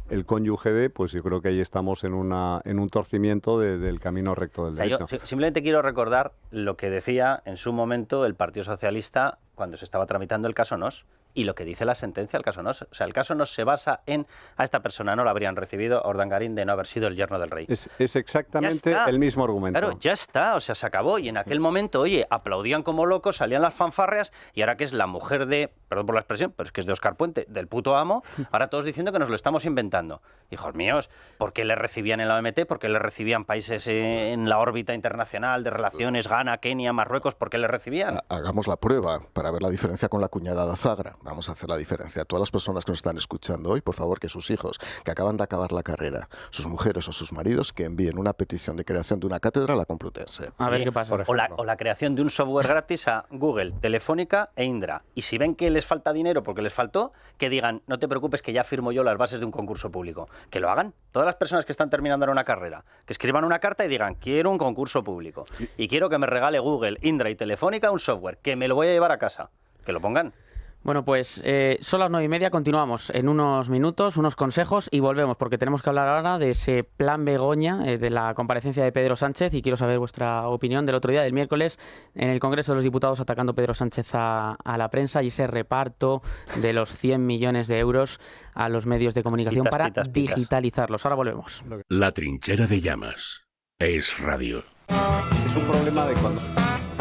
el cónyuge de, pues yo creo que ahí estamos en un torcimiento del camino recto del derecho. Yo simplemente quiero recordar lo que decía en su momento el Partido Socialista cuando se estaba tramitando el caso Nos y lo que dice la sentencia del caso Nos. O sea, el caso Nos se basa en a esta persona no la habrían recibido a Urdangarín de no haber sido el yerno del rey. Es exactamente el mismo argumento. Claro, ya está, o sea, se acabó. Y en aquel momento, oye, aplaudían como locos, salían las fanfarrias y ahora que es la mujer de, perdón por la expresión, pero es que es de Óscar Puente, del puto amo, ahora todos diciendo que nos lo estamos inventando. Hijos míos, ¿por qué le recibían en la OMT? ¿Por qué le recibían países en la órbita internacional de relaciones, Ghana, Kenia, Marruecos? ¿Por qué le recibían? Hagamos la prueba para ver la diferencia con la cuñada de Azagra. Vamos a hacer la diferencia. Todas las personas que nos están escuchando hoy, por favor, que sus hijos, que acaban de acabar la carrera, sus mujeres o sus maridos, que envíen una petición de creación de una cátedra a la Complutense. A ver qué pasa. O la creación de un software gratis a Google, Telefónica e Indra. Y si ven que les falta dinero porque les faltó, que digan, no te preocupes que ya firmo yo las bases de un concurso público. Que lo hagan. Todas las personas que están terminando ahora una carrera, que escriban una carta y digan, quiero un concurso público. Y quiero que me regale Google, Indra y Telefónica un software, que me lo voy a llevar a casa. Que lo pongan. Bueno, pues son las 9:30, continuamos en unos minutos, unos consejos y volvemos, porque tenemos que hablar ahora de ese plan Begoña, de la comparecencia de Pedro Sánchez, y quiero saber vuestra opinión del otro día, del miércoles, en el Congreso de los Diputados, atacando Pedro Sánchez a la prensa y ese reparto de los 100 millones de euros a los medios de comunicación para digitalizarlos. Ahora volvemos. La trinchera de llamas. Es radio. Es un problema de cuando...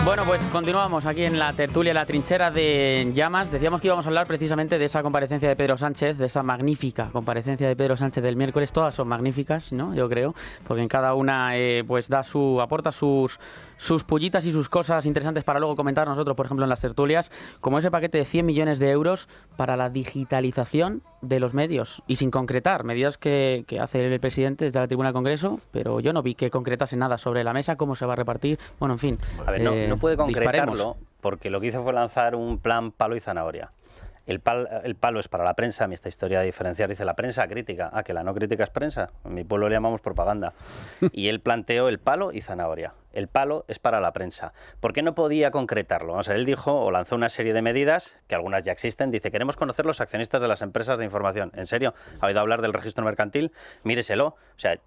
Bueno, pues continuamos aquí en la tertulia, la trinchera de llamas. Decíamos que íbamos a hablar precisamente de esa comparecencia de Pedro Sánchez, de esa magnífica comparecencia de Pedro Sánchez del miércoles. Todas son magníficas, ¿no? Yo creo, porque en cada una pues aporta sus pullitas y sus cosas interesantes para luego comentar nosotros, por ejemplo, en las tertulias, como ese paquete de 100 millones de euros para la digitalización de los medios, y sin concretar medidas que hace el presidente desde la tribuna del Congreso, pero yo no vi que concretase nada sobre la mesa, cómo se va a repartir, bueno, en fin. A ver, no puede concretarlo, disparemos. porque lo que hizo fue lanzar un plan palo y zanahoria. El palo es para la prensa. A mí esta historia de diferenciar, dice la prensa crítica. Que la no crítica es prensa. En mi pueblo le llamamos propaganda. Y él planteó el palo y zanahoria. El palo es para la prensa. ¿Por qué no podía concretarlo? Vamos a ver, él dijo o lanzó una serie de medidas, que algunas ya existen. Dice, queremos conocer los accionistas de las empresas de información. ¿En serio? ¿Ha oído hablar del registro mercantil? Míreselo. O sea,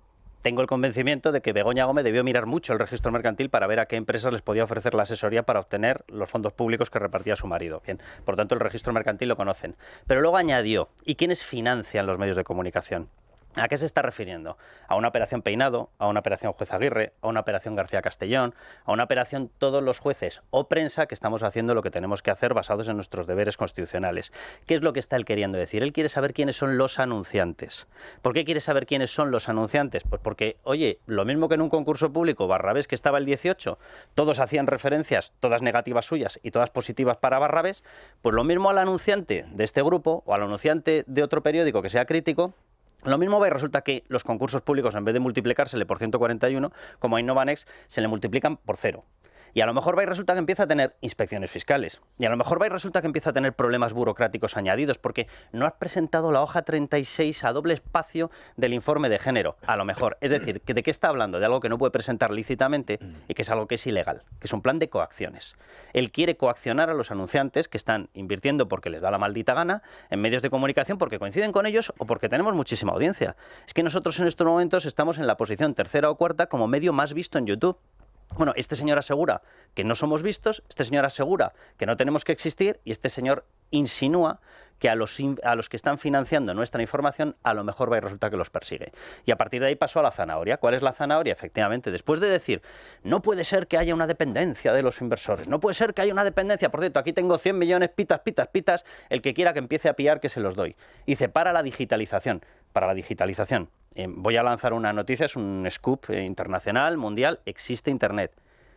tengo el convencimiento de que Begoña Gómez debió mirar mucho el registro mercantil para ver a qué empresas les podía ofrecer la asesoría para obtener los fondos públicos que repartía su marido. Bien, por tanto, el registro mercantil lo conocen. Pero luego añadió, ¿y quiénes financian los medios de comunicación? ¿A qué se está refiriendo? ¿A una operación Peinado? ¿A una operación Juez Aguirre? ¿A una operación García Castellón? ¿A una operación todos los jueces o prensa que estamos haciendo lo que tenemos que hacer basados en nuestros deberes constitucionales? ¿Qué es lo que está él queriendo decir? Él quiere saber quiénes son los anunciantes. ¿Por qué quiere saber quiénes son los anunciantes? Pues porque, oye, lo mismo que en un concurso público, Barrabés, que estaba el 18, todos hacían referencias, todas negativas suyas y todas positivas para Barrabés, pues lo mismo al anunciante de este grupo o al anunciante de otro periódico que sea crítico. Lo mismo va y resulta que los concursos públicos, en vez de multiplicársele por 141, como a Innovanex, se le multiplican por 0. Y a lo mejor va y resulta que empieza a tener inspecciones fiscales. Y a lo mejor va y resulta que empieza a tener problemas burocráticos añadidos porque no has presentado la hoja 36 a doble espacio del informe de género. A lo mejor. Es decir, ¿de qué está hablando? De algo que no puede presentar lícitamente y que es algo que es ilegal, que es un plan de coacciones. Él quiere coaccionar a los anunciantes que están invirtiendo porque les da la maldita gana en medios de comunicación porque coinciden con ellos o porque tenemos muchísima audiencia. Es que nosotros en estos momentos estamos en la posición tercera o cuarta como medio más visto en YouTube. Bueno, este señor asegura que no somos vistos, este señor asegura que no tenemos que existir y este señor insinúa que a los que están financiando nuestra información a lo mejor va y resulta que los persigue. Y a partir de ahí pasó a la zanahoria. ¿Cuál es la zanahoria? Efectivamente, después de decir, no puede ser que haya una dependencia de los inversores, no puede ser que haya una dependencia, por cierto, aquí tengo 100 millones, pitas, el que quiera que empiece a pillar que se los doy. Dice, para la digitalización. Voy a lanzar una noticia, es un scoop internacional, mundial, existe Internet.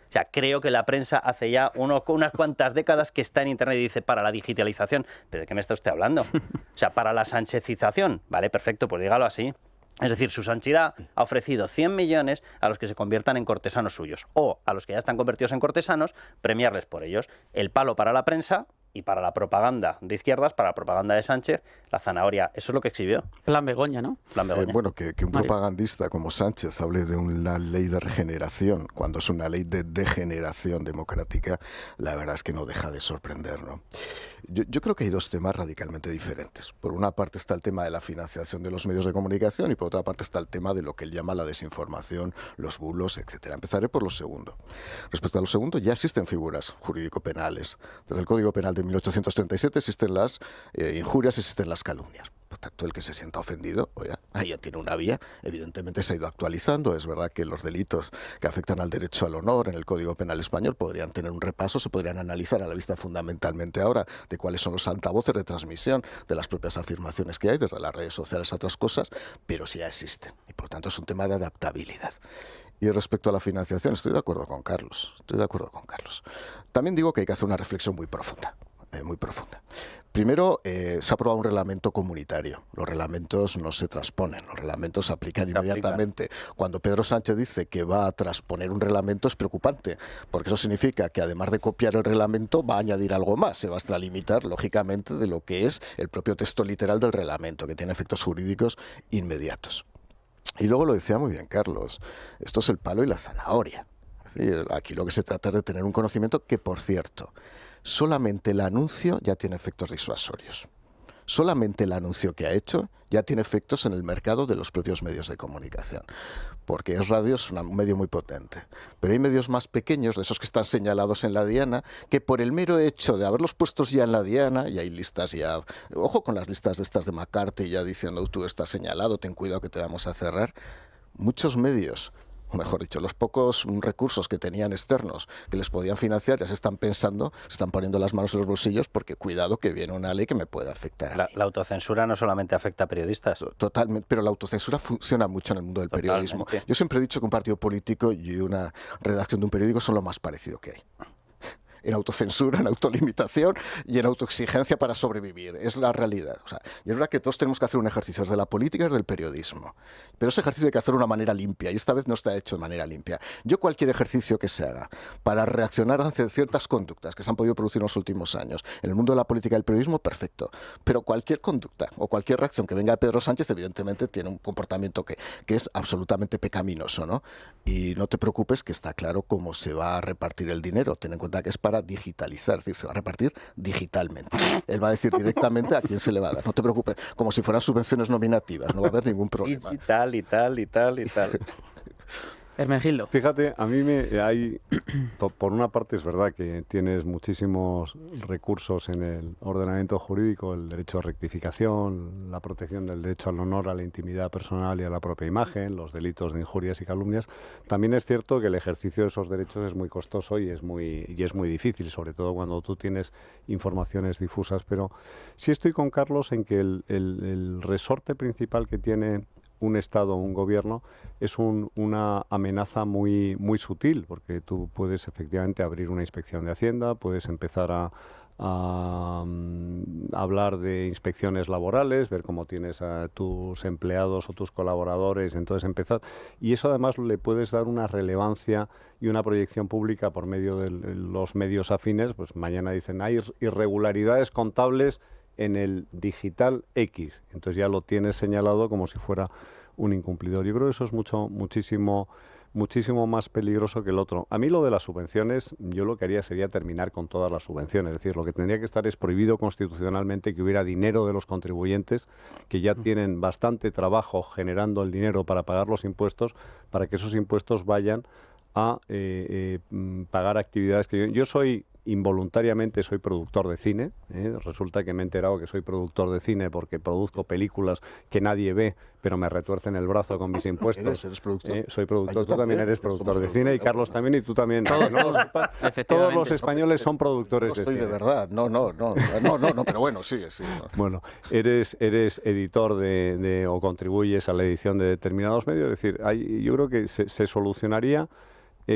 O sea, creo que la prensa hace ya unas cuantas décadas que está en Internet y dice para la digitalización. ¿Pero de qué me está usted hablando? O sea, para la sanchezización. Vale, perfecto, pues dígalo así. Es decir, su Sanchidad ha ofrecido 100 millones a los que se conviertan en cortesanos suyos o a los que ya están convertidos en cortesanos, premiarles por ellos. El palo para la prensa y para la propaganda de izquierdas, para la propaganda de Sánchez, la zanahoria. Eso es lo que exhibió. Plan Begoña, ¿no? Plan Begoña. Bueno, que un propagandista como Sánchez hable de una ley de regeneración cuando es una ley de degeneración democrática, la verdad es que no deja de sorprender, ¿no? Yo creo que hay dos temas radicalmente diferentes. Por una parte está el tema de la financiación de los medios de comunicación y por otra parte está el tema de lo que él llama la desinformación, los bulos, etcétera. Empezaré por lo segundo. Respecto a lo segundo, ya existen figuras jurídico-penales. Desde el Código Penal de 1837 existen las injurias, existen las calumnias. Por tanto, el que se sienta ofendido, oye, ahí ya tiene una vía. Evidentemente se ha ido actualizando. Es verdad que los delitos que afectan al derecho al honor en el Código Penal español podrían tener un repaso, se podrían analizar a la vista fundamentalmente ahora de cuáles son los altavoces de transmisión de las propias afirmaciones que hay, desde las redes sociales a otras cosas, pero sí ya existen. Y por tanto es un tema de adaptabilidad. Y respecto a la financiación, estoy de acuerdo con Carlos. También digo que hay que hacer una reflexión muy profunda. Primero, se ha aprobado un reglamento comunitario. Los reglamentos no se transponen, los reglamentos se aplican inmediatamente. Cuando Pedro Sánchez dice que va a transponer un reglamento es preocupante, porque eso significa que además de copiar el reglamento va a añadir algo más, se va a extralimitar lógicamente de lo que es el propio texto literal del reglamento, que tiene efectos jurídicos inmediatos. Y luego lo decía muy bien Carlos, esto es el palo y la zanahoria. Es decir, aquí lo que se trata es de tener un conocimiento que, por cierto, solamente el anuncio ya tiene efectos disuasorios. Solamente el anuncio que ha hecho ya tiene efectos en el mercado de los propios medios de comunicación, porque Es Radio es un medio muy potente. Pero hay medios más pequeños, de esos que están señalados en la diana, que por el mero hecho de haberlos puestos ya en la diana, y hay listas ya, ojo con las listas de estas de McCarthy ya diciendo tú estás señalado, ten cuidado que te vamos a cerrar, muchos medios, o mejor dicho, los pocos recursos que tenían externos que les podían financiar ya se están pensando, se están poniendo las manos en los bolsillos porque cuidado que viene una ley que me puede afectar. La autocensura no solamente afecta a periodistas. Totalmente, pero la autocensura funciona mucho en el mundo del periodismo. Yo siempre he dicho que un partido político y una redacción de un periódico son lo más parecido que hay. En autocensura, en autolimitación y en autoexigencia para sobrevivir. Es la realidad. O sea, y es verdad que todos tenemos que hacer un ejercicio desde la política y desde el periodismo. Pero ese ejercicio hay que hacerlo de una manera limpia y esta vez no está hecho de manera limpia. Yo cualquier ejercicio que se haga para reaccionar ante ciertas conductas que se han podido producir en los últimos años en el mundo de la política y el periodismo, perfecto. Pero cualquier conducta o cualquier reacción que venga de Pedro Sánchez evidentemente tiene un comportamiento que es absolutamente pecaminoso, ¿no? Y no te preocupes que está claro cómo se va a repartir el dinero. Ten en cuenta que es para digitalizar, es decir, se va a repartir digitalmente. Él va a decir directamente a quién se le va a dar. No te preocupes, como si fueran subvenciones nominativas, no va a haber ningún problema. Y tal. Hermenegildo. Fíjate, a mí por una parte es verdad que tienes muchísimos recursos en el ordenamiento jurídico, el derecho a rectificación, la protección del derecho al honor, a la intimidad personal y a la propia imagen, los delitos de injurias y calumnias. También es cierto que el ejercicio de esos derechos es muy costoso y es muy difícil, sobre todo cuando tú tienes informaciones difusas. Pero sí estoy con Carlos en que el resorte principal que tiene un Estado o un gobierno es una amenaza muy sutil, porque tú puedes efectivamente abrir una inspección de Hacienda, puedes empezar a hablar de inspecciones laborales, ver cómo tienes a tus empleados o tus colaboradores, entonces empezar, y eso además le puedes dar una relevancia y una proyección pública por medio de los medios afines. Pues mañana dicen hay irregularidades contables en el digital X, entonces ya lo tienes señalado como si fuera un incumplidor. Yo creo que eso es muchísimo más peligroso que el otro. A mí lo de las subvenciones, yo lo que haría sería terminar con todas las subvenciones, es decir, lo que tendría que estar es prohibido constitucionalmente que hubiera dinero de los contribuyentes que ya tienen bastante trabajo generando el dinero para pagar los impuestos, para que esos impuestos vayan a pagar actividades que yo soy involuntariamente productor de cine, resulta que me he enterado que soy productor de cine porque produzco películas que nadie ve, pero me retuercen el brazo con mis impuestos. ¿Eres productor? Soy productor, tú también eres productor de cine, y Carlos también, y tú también. Todos los españoles son productores de cine. No soy de verdad, no, pero bueno, sí. Bueno, eres editor o contribuyes a la edición de determinados medios, es decir, yo creo que se solucionaría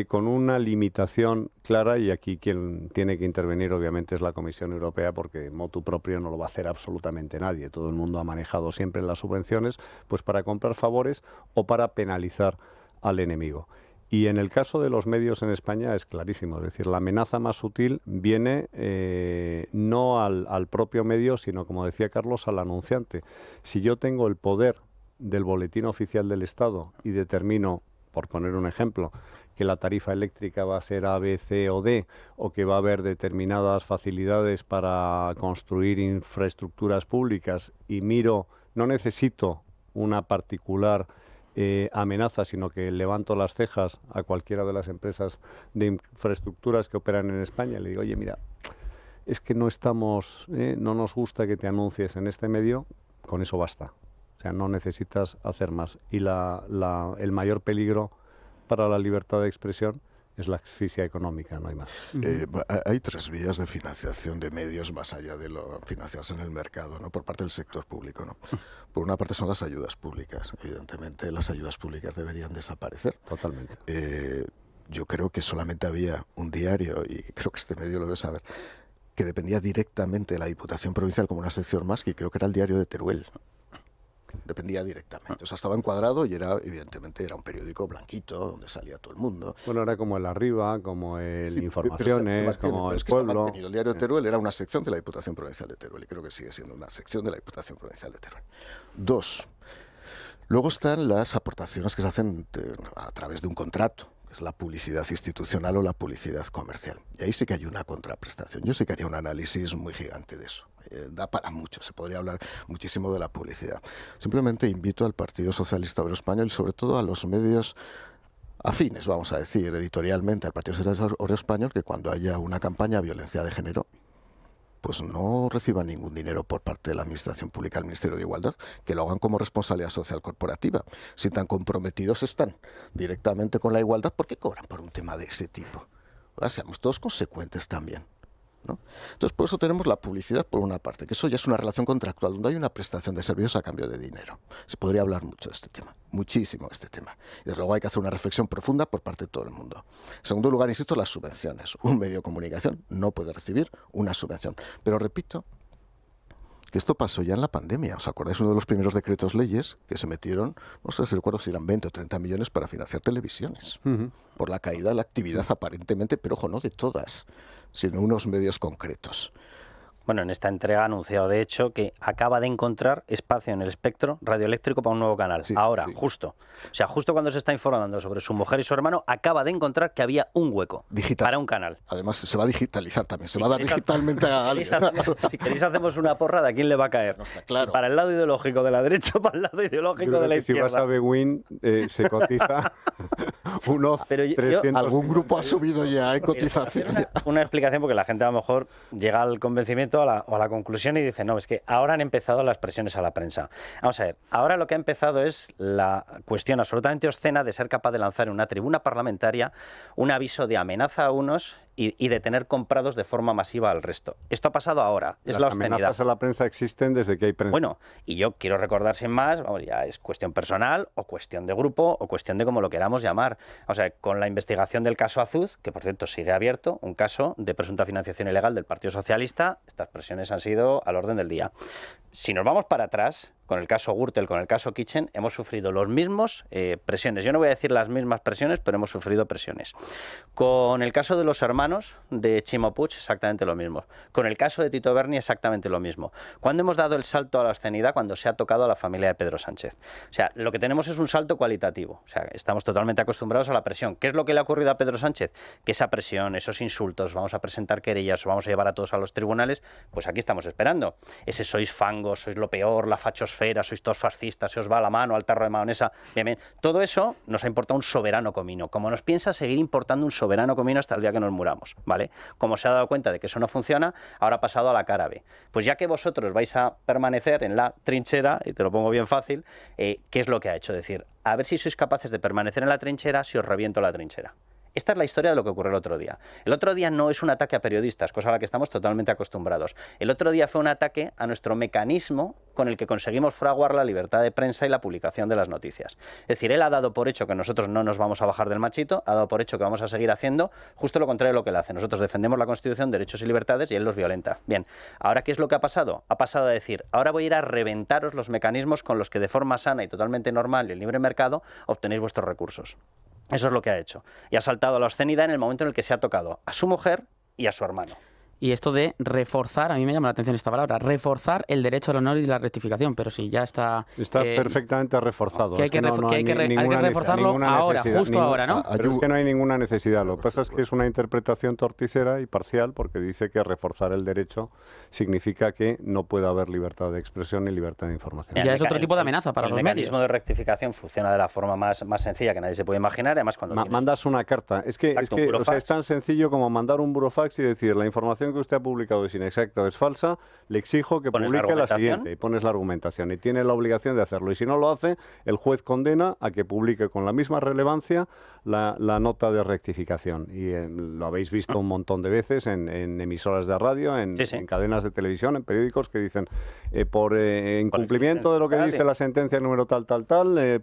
con una limitación clara, y aquí quien tiene que intervenir obviamente es la Comisión Europea, porque motu propio no lo va a hacer absolutamente nadie. Todo el mundo ha manejado siempre las subvenciones pues para comprar favores o para penalizar al enemigo. Y en el caso de los medios en España es clarísimo, es decir, la amenaza más sutil viene no al propio medio, sino, como decía Carlos, al anunciante. Si yo tengo el poder del Boletín Oficial del Estado y determino, por poner un ejemplo, que la tarifa eléctrica va a ser A, B, C o D, o que va a haber determinadas facilidades para construir infraestructuras públicas, y no necesito una particular amenaza, sino que levanto las cejas a cualquiera de las empresas de infraestructuras que operan en España y le digo, oye, mira, es que no nos gusta que te anuncies en este medio, con eso basta. O sea, no necesitas hacer más. Y el mayor peligro para la libertad de expresión es la asfixia económica, no hay más. Hay tres vías de financiación de medios más allá de lo financiados en el mercado, ¿no? Por parte del sector público, ¿no? Por una parte son las ayudas públicas. Evidentemente las ayudas públicas deberían desaparecer. Totalmente. Yo creo que solamente había un diario, y creo que este medio lo debe saber, que dependía directamente de la Diputación Provincial como una sección más, que creo que era el diario de Teruel. Dependía directamente. O sea, estaba encuadrado y evidentemente era un periódico blanquito donde salía todo el mundo. Bueno, era como el Arriba, como el Informaciones, como el Pueblo. El diario de Teruel era una sección de la Diputación Provincial de Teruel, y creo que sigue siendo una sección de la Diputación Provincial de Teruel. 2. Luego están las aportaciones que se hacen a través de un contrato, que es la publicidad institucional o la publicidad comercial. Y ahí sí que hay una contraprestación. Yo sí que haría un análisis muy gigante de eso. Da para mucho, se podría hablar muchísimo de la publicidad. Simplemente invito al Partido Socialista Obrero Español y sobre todo a los medios afines, vamos a decir, editorialmente al Partido Socialista Obrero Español, que cuando haya una campaña de violencia de género, pues no reciban ningún dinero por parte de la Administración Pública, del Ministerio de Igualdad, que lo hagan como responsabilidad social corporativa. Si tan comprometidos están directamente con la igualdad, ¿por qué cobran por un tema de ese tipo? Seamos todos consecuentes también, ¿no? Entonces, por eso tenemos la publicidad por una parte, que eso ya es una relación contractual, donde hay una prestación de servicios a cambio de dinero. Se podría hablar mucho de este tema, muchísimo de este tema. Y desde luego hay que hacer una reflexión profunda por parte de todo el mundo. En segundo lugar, insisto, las subvenciones. Un medio de comunicación no puede recibir una subvención. Pero repito que esto pasó ya en la pandemia. ¿Os acordáis? Uno de los primeros decretos leyes que se metieron, no sé si recuerdo si eran 20 o 30 millones para financiar televisiones, por la caída de la actividad aparentemente, pero ojo, no de todas, sino unos medios concretos. Bueno, en esta entrega ha anunciado, de hecho, que acaba de encontrar espacio en el espectro radioeléctrico para un nuevo canal. Sí, ahora, sí. justo. O sea, justo cuando se está informando sobre su mujer y su hermano, acaba de encontrar que había un hueco para un canal. Además, se va a digitalizar también, se va a dar digitalmente a alguien. Si queréis, hacemos una porra de a quién le va a caer. No está claro. ¿Para el lado ideológico de la derecha o para el lado ideológico de la izquierda? Si vas a Bwin, se cotiza unos Pero 300. Algún grupo ha subido ya en cotización. Una explicación, porque la gente a lo mejor llega al convencimiento o a la conclusión y dice, no, es que ahora han empezado las presiones a la prensa. Vamos a ver, ahora lo que ha empezado es la cuestión absolutamente obscena de ser capaz de lanzar en una tribuna parlamentaria un aviso de amenaza a unos y de tener comprados de forma masiva al resto. Esto ha pasado ahora, es Las la obscenidad. amenazas a la prensa existen desde que hay prensa. Bueno, y yo quiero recordar sin más, vamos, ya es cuestión personal o cuestión de grupo o cuestión de como lo queramos llamar. O sea, con la investigación del caso Azuz, que por cierto sigue abierto, un caso de presunta financiación ilegal del Partido Socialista, estas presiones han sido al orden del día. Si nos vamos para atrás, con el caso Gürtel, con el caso Kitchen, hemos sufrido los mismos presiones. Yo no voy a decir las mismas presiones, pero hemos sufrido presiones. Con el caso de los hermanos de Chimo Puig, exactamente lo mismo. Con el caso de Tito Berni, exactamente lo mismo. ¿Cuándo hemos dado el salto a la obscenidad? Cuando se ha tocado a la familia de Pedro Sánchez. O sea, lo que tenemos es un salto cualitativo. O sea, estamos totalmente acostumbrados a la presión. ¿Qué es lo que le ha ocurrido a Pedro Sánchez? Que esa presión, esos insultos, vamos a presentar querellas, vamos a llevar a todos a los tribunales, pues aquí estamos esperando. Ese sois fangos, sois lo peor, la fachosfera, sois todos fascistas, se os va la mano al tarro de mayonesa. Bien, bien. Todo eso nos ha importado un soberano comino. Como nos piensa seguir importando un soberano comino hasta el día que nos muramos, ¿vale? Como se ha dado cuenta de que eso no funciona, ahora ha pasado a la cara B. Pues ya que vosotros vais a permanecer en la trinchera, y te lo pongo bien fácil, ¿qué es lo que ha hecho? Decir, a ver si sois capaces de permanecer en la trinchera si os reviento la trinchera. Esta es la historia de lo que ocurrió el otro día. El otro día no es un ataque a periodistas, cosa a la que estamos totalmente acostumbrados. El otro día fue un ataque a nuestro mecanismo con el que conseguimos fraguar la libertad de prensa y la publicación de las noticias. Es decir, él ha dado por hecho que nosotros no nos vamos a bajar del machito, ha dado por hecho que vamos a seguir haciendo justo lo contrario de lo que él hace. Nosotros defendemos la Constitución, derechos y libertades, y él los violenta. Bien, ¿ahora qué es lo que ha pasado? Ha pasado a decir, ahora voy a ir a reventaros los mecanismos con los que de forma sana y totalmente normal y el libre mercado obtenéis vuestros recursos. Eso es lo que ha hecho. Y ha saltado a la obscenidad en el momento en el que se ha tocado a su mujer y a su hermano. Y esto de reforzar, a mí me llama la atención esta palabra, reforzar el derecho al honor y la rectificación, pero si ya está... Está perfectamente reforzado. Que hay que, hay que reforzarlo ahora, justo ahora, ¿no? Pero es que no hay ninguna necesidad. Lo que pasa es que es una interpretación torticera y parcial, porque dice que reforzar el derecho significa que no puede haber libertad de expresión ni libertad de información. Ya es otro tipo de amenaza para los medios. El mecanismo de rectificación funciona de la forma más sencilla que nadie se puede imaginar. Además, cuando mandas una carta. Es que, exacto, o sea, es tan sencillo como mandar un burofax y decir la información que usted ha publicado es inexacta o es falsa, le exijo que publique la siguiente y pones la argumentación y tiene la obligación de hacerlo. Y si no lo hace, el juez condena a que publique con la misma relevancia la nota de rectificación. Y lo habéis visto un montón de veces en emisoras de radio, en cadenas de televisión, en periódicos que dicen por incumplimiento de lo que dice la sentencia número tal,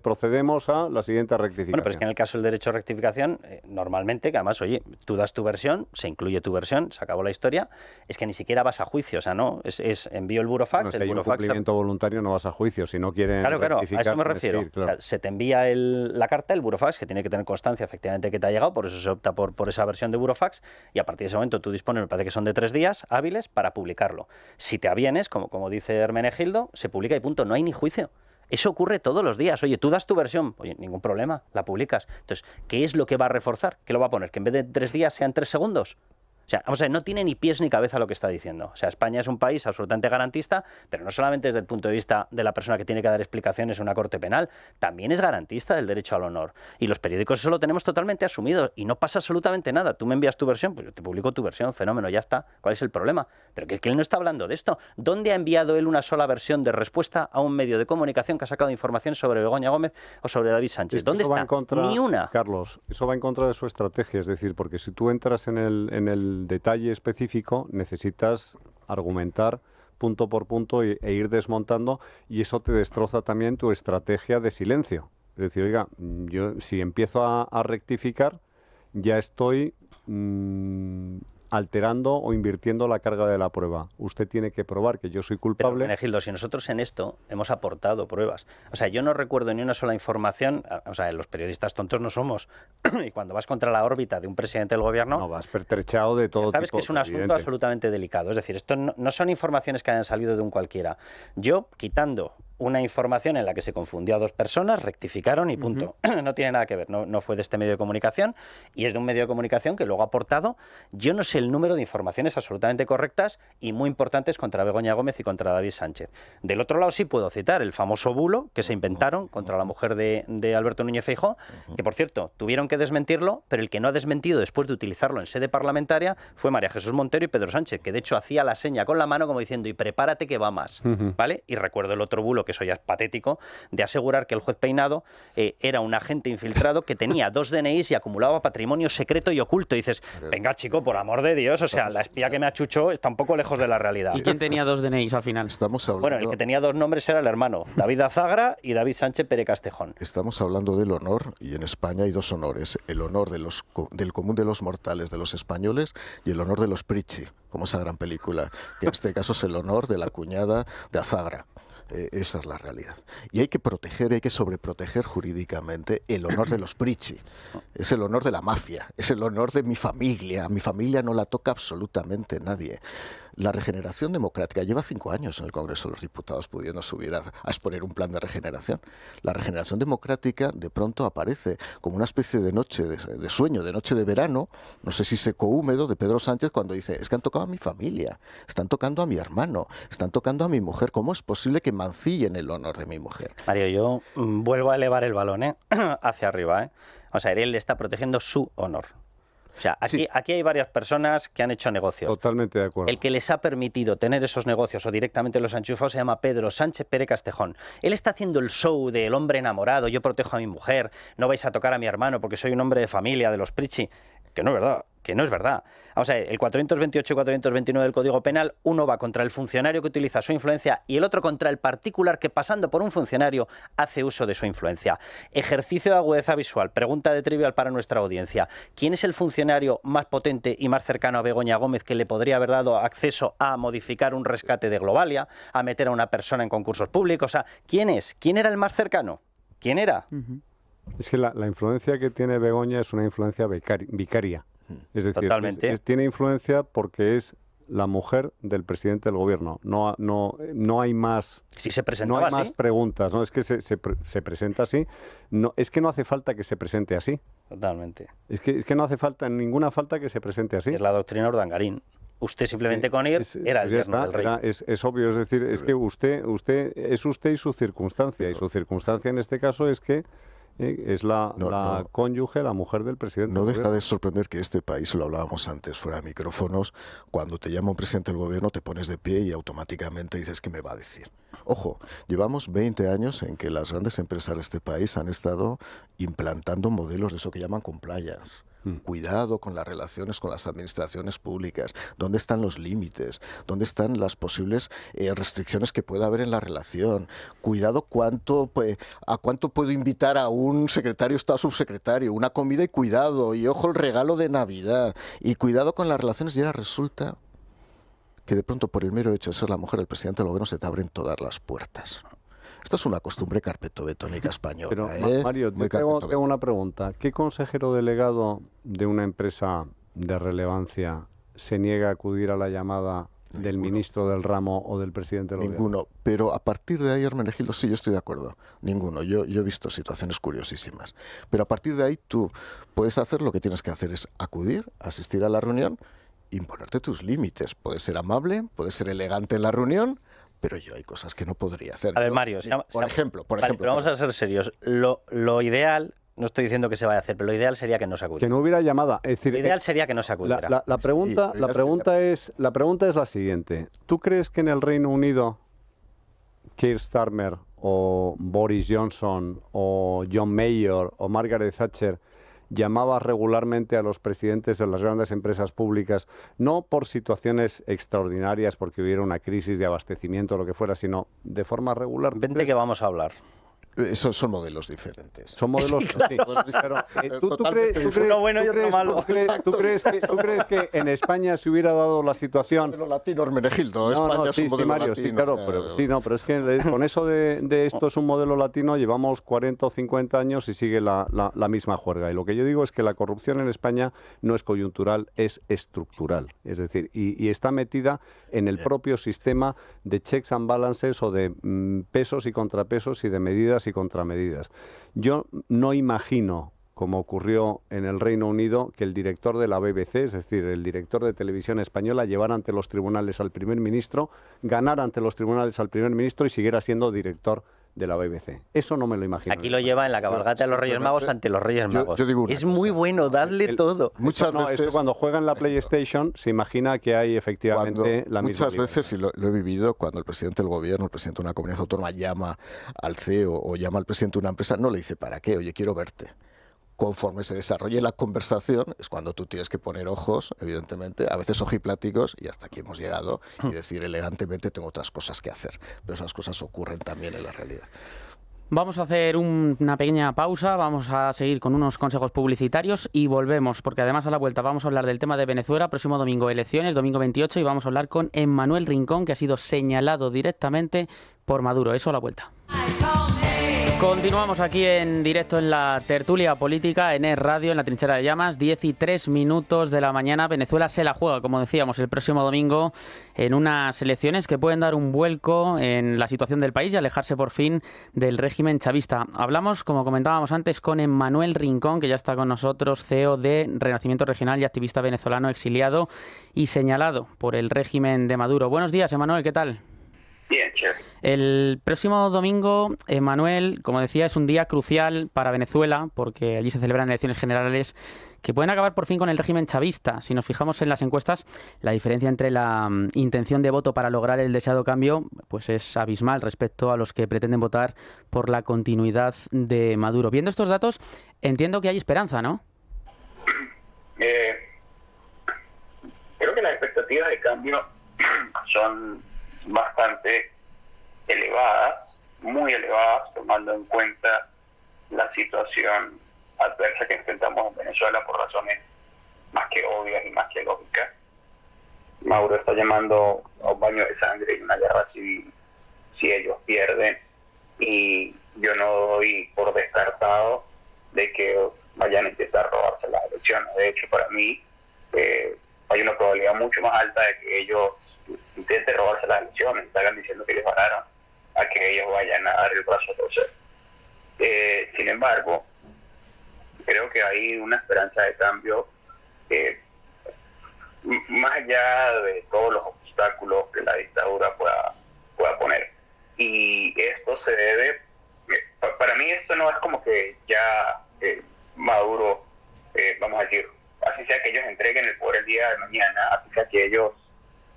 procedemos a la siguiente rectificación. Bueno, pero es que en el caso del derecho a rectificación, normalmente, que además, oye, tú das tu versión, se incluye tu versión, se acabó la historia, es que ni siquiera vas a juicio, o sea, no, es envío el burofax. Bueno, si hay un cumplimiento voluntario no vas a juicio, si no quieren rectificar, a eso me refiero. Ir, claro. O sea, se te envía la carta, el burofax, que tiene que tener constancia efectivamente que te ha llegado, por eso se opta por esa versión de burofax, y a partir de ese momento tú dispones, me parece que son de 3 días hábiles para publicarlo. Si te avienes, como dice Hermenegildo, se publica y punto, no hay ni juicio. Eso ocurre todos los días. Oye, tú das tu versión. Oye, ningún problema, la publicas. Entonces, ¿qué es lo que va a reforzar? ¿Qué lo va a poner? ¿Que en vez de 3 días sean 3 segundos? O sea, vamos a ver, no tiene ni pies ni cabeza lo que está diciendo. O sea, España es un país absolutamente garantista, pero no solamente desde el punto de vista de la persona que tiene que dar explicaciones en una corte penal, también es garantista del derecho al honor. Y los periódicos eso lo tenemos totalmente asumido y no pasa absolutamente nada. Tú me envías tu versión, pues yo te publico tu versión, fenómeno, ya está. ¿Cuál es el problema? Pero que él no está hablando de esto. ¿Dónde ha enviado él una sola versión de respuesta a un medio de comunicación que ha sacado información sobre Begoña Gómez o sobre David Sánchez? ¿Dónde Eso va está? en contra, Ni una. Carlos, eso va en contra de su estrategia, es decir, porque si tú entras en el detalle específico, necesitas argumentar punto por punto e ir desmontando, y eso te destroza también tu estrategia de silencio. Es decir, oiga, yo si empiezo a rectificar, ya estoy alterando o invirtiendo la carga de la prueba. Usted tiene que probar que yo soy culpable. Pero, Menegildo, si nosotros en esto hemos aportado pruebas. O sea, yo no recuerdo ni una sola información. O sea, los periodistas tontos no somos. Y cuando vas contra la órbita de un presidente del gobierno... No, vas pertrechado de todo sabes tipo. que es un asunto evidente. absolutamente delicado. Es decir, esto no son informaciones que hayan salido de un cualquiera. Yo, quitando una información en la que se confundió a 2 personas, rectificaron y punto. No tiene nada que ver, no fue de este medio de comunicación y es de un medio de comunicación que luego ha aportado, yo no sé el número de informaciones absolutamente correctas y muy importantes contra Begoña Gómez y contra David Sánchez. Del otro lado sí puedo citar el famoso bulo que se inventaron contra la mujer de Alberto Núñez Feijóo, que por cierto, tuvieron que desmentirlo, pero el que no ha desmentido después de utilizarlo en sede parlamentaria fue María Jesús Montero y Pedro Sánchez, que de hecho hacía la seña con la mano como diciendo, y prepárate que va más, ¿vale? Y recuerdo el otro bulo, que eso ya es patético, de asegurar que el juez Peinado era un agente infiltrado que tenía 2 DNIs y acumulaba patrimonio secreto y oculto. Y dices, venga chico, por amor de Dios, o sea, la espía que me achuchó está un poco lejos de la realidad. ¿Y quién tenía 2 DNIs al final? Estamos hablando... Bueno, el que tenía 2 nombres era el hermano, David Azagra y David Sánchez Pere Castejón. Estamos hablando del honor, y en España hay 2 honores, el honor del común de los mortales, de los españoles, y el honor de los Pricci, como esa gran película, que en este caso es el honor de la cuñada de Azagra. Esa es la realidad. Y hay que proteger, hay que sobreproteger jurídicamente el honor de los Pricci. Es el honor de la mafia, es el honor de mi familia. A mi familia no la toca absolutamente nadie. La regeneración democrática lleva 5 años en el Congreso de los Diputados pudiendo subir a exponer un plan de regeneración. La regeneración democrática de pronto aparece como una especie de noche de sueño, de noche de verano, no sé si seco húmedo, de Pedro Sánchez, cuando dice, es que han tocado a mi familia, están tocando a mi hermano, están tocando a mi mujer. ¿Cómo es posible que mancillen el honor de mi mujer? Mario, yo vuelvo a elevar el balón hacia arriba. O sea, él está protegiendo su honor. O sea, aquí hay varias personas que han hecho negocios. Totalmente de acuerdo. El que les ha permitido tener esos negocios o directamente los ha enchufado se llama Pedro Sánchez Pere Castejón. Él está haciendo el show del hombre enamorado, yo protejo a mi mujer, no vais a tocar a mi hermano porque soy un hombre de familia, de los Pricci. Que no es verdad, que no es verdad. Vamos a ver, el 428 y 429 del Código Penal, uno va contra el funcionario que utiliza su influencia y el otro contra el particular que, pasando por un funcionario, hace uso de su influencia. Ejercicio de agudeza visual, pregunta de trivial para nuestra audiencia. ¿Quién es el funcionario más potente y más cercano a Begoña Gómez que le podría haber dado acceso a modificar un rescate de Globalia, a meter a una persona en concursos públicos? O sea, ¿quién es? ¿Quién era el más cercano? ¿Quién era? Es que la influencia que tiene Begoña es una influencia vicaria. Es decir, totalmente. Tiene influencia porque es la mujer del presidente del gobierno. No hay más. Si se No hay presentaba más así. preguntas. No es que se presenta así. No, es que no hace falta que se presente así. Totalmente. Es que no hace falta ninguna falta que se presente así. Es la doctrina Urdangarín. Usted simplemente con ir era el pues ya yerno del rey. Es obvio, es decir, es que usted es usted y su circunstancia. Y su circunstancia en este caso es que es la cónyuge, la mujer del presidente. No del deja gobierno. de sorprender que este país, lo hablábamos antes fuera de micrófonos, cuando te llama un presidente del gobierno te pones de pie y automáticamente dices ¿qué me va a decir? Ojo, llevamos 20 años en que las grandes empresas de este país han estado implantando modelos de eso que llaman compliance. Cuidado con las relaciones con las administraciones públicas. ¿Dónde están los límites? ¿Dónde están las posibles restricciones que pueda haber en la relación? Cuidado a cuánto puedo invitar a un secretario de Estado subsecretario, una comida y cuidado, y ojo el regalo de Navidad, y cuidado con las relaciones. Y ahora resulta que de pronto por el mero hecho de ser la mujer del presidente del gobierno se te abren todas las puertas. Esto es una costumbre carpetobetónica española. Pero, Mario, Muy tengo carpetobetónica. una pregunta. ¿Qué consejero delegado de una empresa de relevancia se niega a acudir a la llamada del ministro del ramo o del presidente del gobierno. Ninguno. Pero a partir de ahí, Hermenegildo, sí, yo estoy de acuerdo. Ninguno. Yo he visto situaciones curiosísimas. Pero a partir de ahí tú puedes hacer lo que tienes que hacer, es acudir, asistir a la reunión, imponerte tus límites. Puedes ser amable, puedes ser elegante en la reunión, pero yo hay cosas que no podría hacer. A ver, Mario, por ejemplo, pero vamos a ser serios. Lo ideal, no estoy diciendo que se vaya a hacer, pero lo ideal sería que no se acudiera. Que no hubiera llamada. Es decir, Lo ideal sería que no se acudiera. La pregunta es la siguiente. ¿Tú crees que en el Reino Unido Keir Starmer o Boris Johnson o John Major o Margaret Thatcher llamaba regularmente a los presidentes de las grandes empresas públicas, no por situaciones extraordinarias, porque hubiera una crisis de abastecimiento o lo que fuera, sino de forma regular? Vente que vamos a hablar. Esos son modelos diferentes. Son modelos, sí, pero ¿tú crees uno bueno y otro malo. ¿Tú crees que en España se hubiera dado la situación? Modelo latino, Hermenegildo. España es un modelo Mario, latino. Sí, claro, pero es que con eso de esto es un modelo latino, llevamos 40 o 50 años y sigue la misma juerga. Y lo que yo digo es que la corrupción en España no es coyuntural, es estructural. Es decir, y está metida en el propio sistema de checks and balances o de pesos y contrapesos y de medidas y contramedidas. Yo no imagino, como ocurrió en el Reino Unido, que el director de la BBC, es decir, el director de Televisión Española, llevara ante los tribunales al primer ministro, ganara ante los tribunales al primer ministro y siguiera siendo director de la BBC. Eso no me lo imagino. Aquí lo lleva en la cabalgata de los Reyes Magos ante los Reyes Magos. Yo digo es muy bueno, dadle todo. Muchas veces, cuando juega en la PlayStation se imagina que hay efectivamente la misma. Muchas veces, y lo he vivido, cuando el presidente del gobierno, el presidente de una comunidad autónoma llama al CEO o llama al presidente de una empresa, no le dice ¿para qué? Oye, quiero verte. Conforme se desarrolle la conversación es cuando tú tienes que poner ojos, evidentemente, a veces ojipláticos, y hasta aquí hemos llegado, y decir elegantemente tengo otras cosas que hacer. Pero esas cosas ocurren también en la realidad. Vamos a hacer una pequeña pausa, vamos a seguir con unos consejos publicitarios y volvemos, porque además a la vuelta vamos a hablar del tema de Venezuela, próximo domingo elecciones, domingo 28, y vamos a hablar con Emmanuel Rincón, que ha sido señalado directamente por Maduro. Eso a la vuelta. Continuamos aquí en directo en la tertulia política en Es Radio, en la Trinchera de Llamas, 10:03 de la mañana. Venezuela se la juega, como decíamos, el próximo domingo en unas elecciones que pueden dar un vuelco en la situación del país y alejarse por fin del régimen chavista. Hablamos, como comentábamos antes, con Emmanuel Rincón, que ya está con nosotros, CEO de Renacimiento Regional y activista venezolano exiliado y señalado por el régimen de Maduro. Buenos días, Emmanuel, ¿qué tal? Bien, chévere. El próximo domingo, Emmanuel, como decía, es un día crucial para Venezuela porque allí se celebran elecciones generales que pueden acabar por fin con el régimen chavista. Si nos fijamos en las encuestas, la diferencia entre la intención de voto para lograr el deseado cambio pues es abismal respecto a los que pretenden votar por la continuidad de Maduro. Viendo estos datos, entiendo que hay esperanza, ¿no? Creo que las expectativas de cambio son bastante elevadas, muy elevadas, tomando en cuenta la situación adversa que enfrentamos en Venezuela por razones más que obvias y más que lógicas. Maduro está llamando a un baño de sangre y una guerra civil si ellos pierden, y yo no doy por descartado de que vayan a intentar robarse las elecciones. De hecho, para mí hay una probabilidad mucho más alta de que ellos intenten robarse las elecciones, salgan diciendo que ellos ganaron, a que ellos vayan a dar el brazo a torcer. Sin embargo, creo que hay una esperanza de cambio más allá de todos los obstáculos que la dictadura pueda poner. Y esto se debe, para mí esto no es como que ya Maduro, vamos a decir, así sea que ellos entreguen el poder el día de mañana, así sea que ellos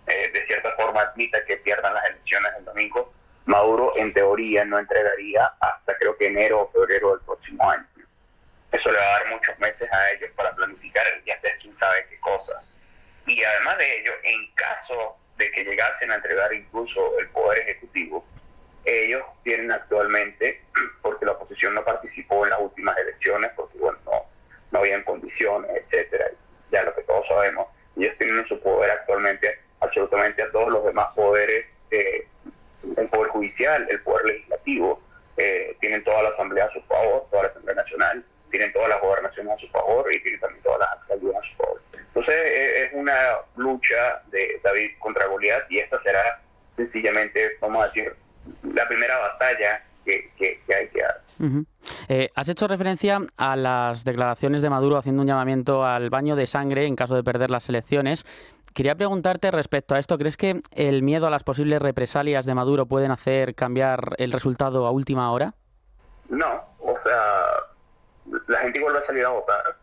de cierta forma admitan que pierdan las elecciones el domingo, Maduro en teoría no entregaría hasta creo que enero o febrero del próximo año. Eso le va a dar muchos meses a ellos para planificar y hacer quién sabe qué cosas. Y además de ello, en caso de que llegasen a entregar incluso el poder ejecutivo, ellos tienen actualmente, porque la oposición no participó en las últimas elecciones, porque bueno, no habían condiciones, etcétera, ya lo que todos sabemos, ellos tienen en su poder actualmente absolutamente a todos los demás poderes, el poder judicial, el poder legislativo, tienen toda la Asamblea a su favor, toda la Asamblea Nacional, tienen todas las gobernaciones a su favor y tienen también todas las alcaldías a su favor. Entonces es una lucha de David contra Goliat, y esta será sencillamente, vamos a decir, la primera batalla que hay que dar. Uh-huh. Has hecho referencia a las declaraciones de Maduro haciendo un llamamiento al baño de sangre en caso de perder las elecciones. Quería preguntarte respecto a esto, ¿crees que el miedo a las posibles represalias de Maduro pueden hacer cambiar el resultado a última hora? No, o sea, la gente igual va a salir a votar.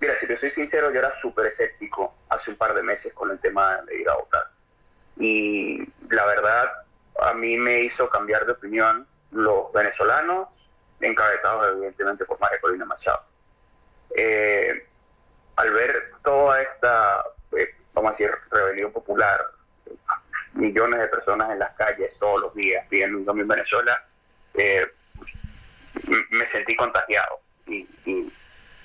Mira, si te soy sincero, yo era súper escéptico hace un par de meses con el tema de ir a votar. Y la verdad, a mí me hizo cambiar de opinión los venezolanos, encabezados evidentemente por María Corina Machado. Al ver toda esta, vamos a decir, rebelión popular, millones de personas en las calles todos los días pidiendo un cambio en Venezuela, me sentí contagiado y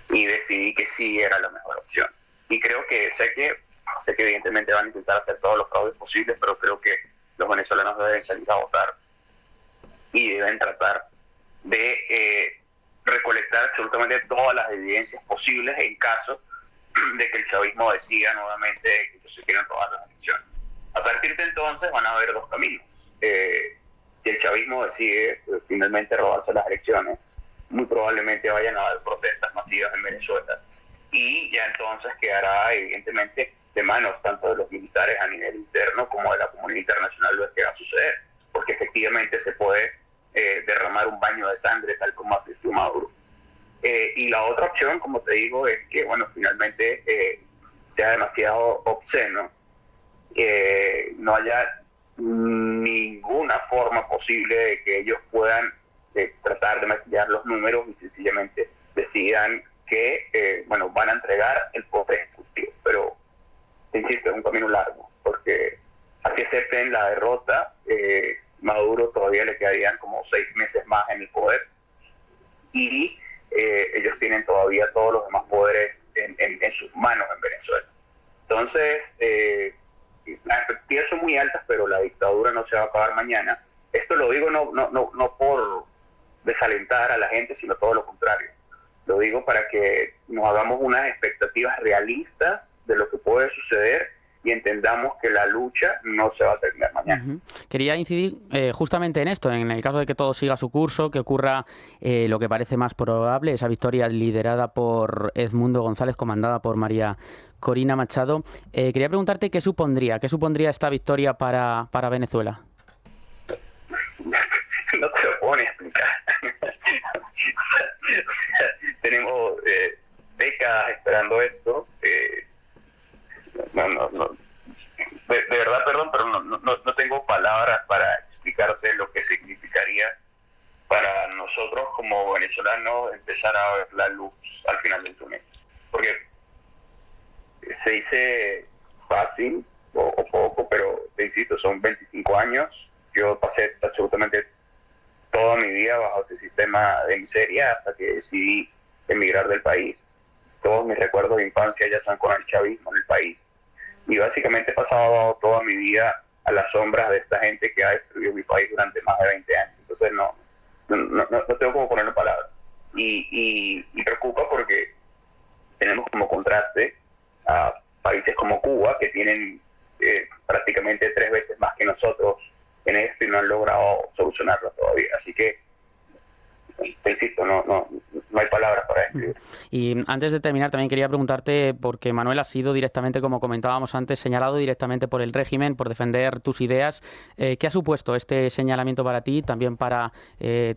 decidí que sí era la mejor opción. Y creo que sé que evidentemente van a intentar hacer todos los fraudes posibles, pero creo que los venezolanos deben salir a votar y deben tratar de recolectar absolutamente todas las evidencias posibles en caso de que el chavismo decida nuevamente que se quieren robar las elecciones. A partir de entonces van a haber dos caminos. Si el chavismo decide finalmente robarse las elecciones, muy probablemente vayan a haber protestas masivas en Venezuela, y ya entonces quedará evidentemente de manos tanto de los militares a nivel interno como de la comunidad internacional lo que va a suceder, porque efectivamente se puede derramar un baño de sangre tal como advirtió Maduro. Y la otra opción, como te digo, es que bueno, finalmente sea demasiado obsceno, no haya ninguna forma posible de que ellos puedan tratar de maquillar los números y sencillamente decidan que bueno, van a entregar el poder ejecutivo. Pero insisto, es un camino largo, porque así acepten la derrota, Maduro todavía le quedarían como 6 meses más en el poder, y ellos tienen todavía todos los demás poderes en sus manos en Venezuela. Entonces, las expectativas son muy altas, pero la dictadura no se va a acabar mañana. Esto lo digo no por desalentar a la gente, sino todo lo contrario. Lo digo para que nos hagamos unas expectativas realistas de lo que puede suceder y entendamos que la lucha no se va a terminar mañana. Uh-huh. Quería incidir justamente en esto, en el caso de que todo siga su curso, que ocurra lo que parece más probable, esa victoria liderada por Edmundo González, comandada por María Corina Machado. Quería preguntarte qué supondría esta victoria para Venezuela. No te lo puedo ni explicar. Tenemos décadas esperando esto. No. De verdad, perdón, pero no tengo palabras para explicarte lo que significaría para nosotros como venezolanos empezar a ver la luz al final del túnel. Porque se dice fácil o poco, pero te insisto, son 25 años. Yo pasé absolutamente toda mi vida bajo ese sistema de miseria hasta que decidí emigrar del país. Todos mis recuerdos de infancia ya están con el chavismo en el país. Y básicamente he pasado toda mi vida a las sombras de esta gente que ha destruido mi país durante más de 20 años. Entonces no tengo cómo ponerlo en palabras. Y preocupa porque tenemos como contraste a países como Cuba, que tienen prácticamente 3 veces más que nosotros en esto y no han logrado solucionarlo todavía. Así que, te insisto, no hay palabras para describir. Y antes de terminar, también quería preguntarte, porque Manuel ha sido directamente, como comentábamos antes, señalado directamente por el régimen por defender tus ideas. ¿Qué ha supuesto este señalamiento para ti y también para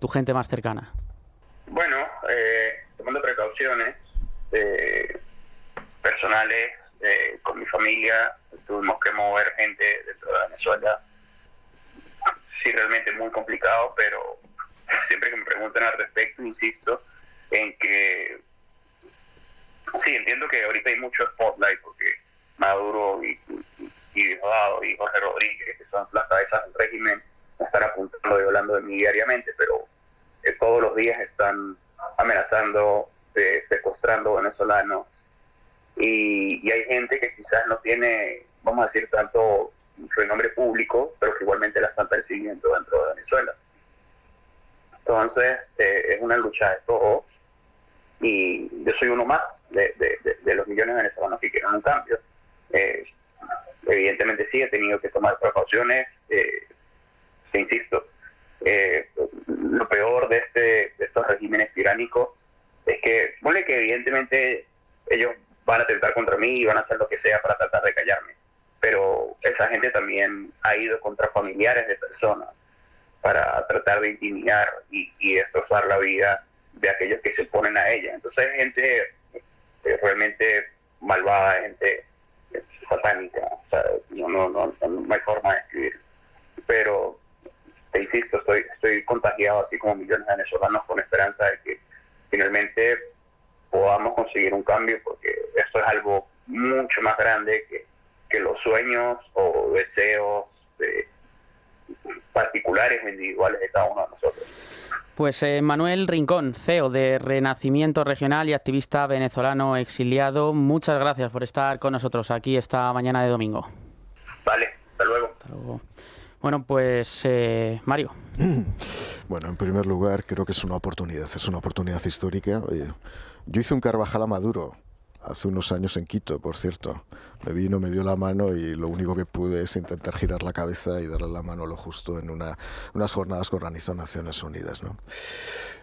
tu gente más cercana? Bueno, tomando precauciones personales con mi familia, tuvimos que mover gente dentro de Venezuela. Sí, realmente muy complicado, pero siempre que me preguntan al respecto, insisto en que sí, entiendo que ahorita hay mucho spotlight porque Maduro y Diosdado y Jorge Rodríguez, que son las cabezas del régimen, están apuntando y hablando de mí diariamente, pero todos los días están amenazando, secuestrando venezolanos, y hay gente que quizás no tiene, vamos a decir, tanto renombre público, pero que igualmente la están persiguiendo dentro de Venezuela. Entonces, es una lucha de todos, y yo soy uno más de los millones de venezolanos que quieren un cambio. Evidentemente sí, he tenido que tomar precauciones, te insisto, lo peor de estos regímenes tiránicos es que, ponle que evidentemente ellos van a atentar contra mí y van a hacer lo que sea para tratar de callarme, pero esa gente también ha ido contra familiares de personas para tratar de intimidar y destrozar la vida de aquellos que se oponen a ella. Entonces hay gente realmente malvada, gente satánica, o sea, no hay forma de escribir. Pero te insisto, estoy contagiado, así como millones de venezolanos, con esperanza de que finalmente podamos conseguir un cambio, porque esto es algo mucho más grande que los sueños o deseos particulares o individuales de cada uno de nosotros. Pues Manuel Rincón, CEO de Renacimiento Regional y activista venezolano exiliado, muchas gracias por estar con nosotros aquí esta mañana de domingo. Vale, hasta luego. Hasta luego. Bueno, pues Mario. Bueno, en primer lugar, creo que es una oportunidad histórica. Yo hice un Carvajal a Maduro hace unos años en Quito, por cierto. Me vino, me dio la mano y lo único que pude es intentar girar la cabeza y darle la mano lo justo en unas jornadas que organizó Naciones Unidas, ¿no?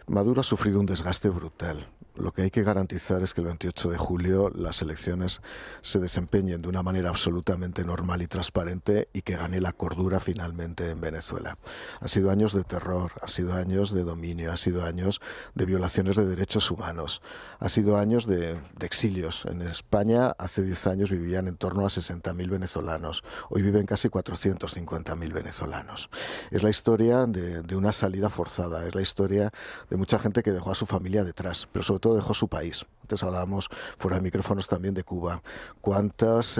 Maduro ha sufrido un desgaste brutal. Lo que hay que garantizar es que el 28 de julio las elecciones se desempeñen de una manera absolutamente normal y transparente y que gane la cordura finalmente en Venezuela. Han sido años de terror, han sido años de dominio, han sido años de violaciones de derechos humanos, han sido años de exilios. En España hace 10 años vivían en torno a 60.000 venezolanos, hoy viven casi 450.000 venezolanos. Es la historia de una salida forzada, es la historia de mucha gente que dejó a su familia detrás, pero sobre todo dejó su país. Antes hablábamos fuera de micrófonos también de Cuba. ¿Cuántas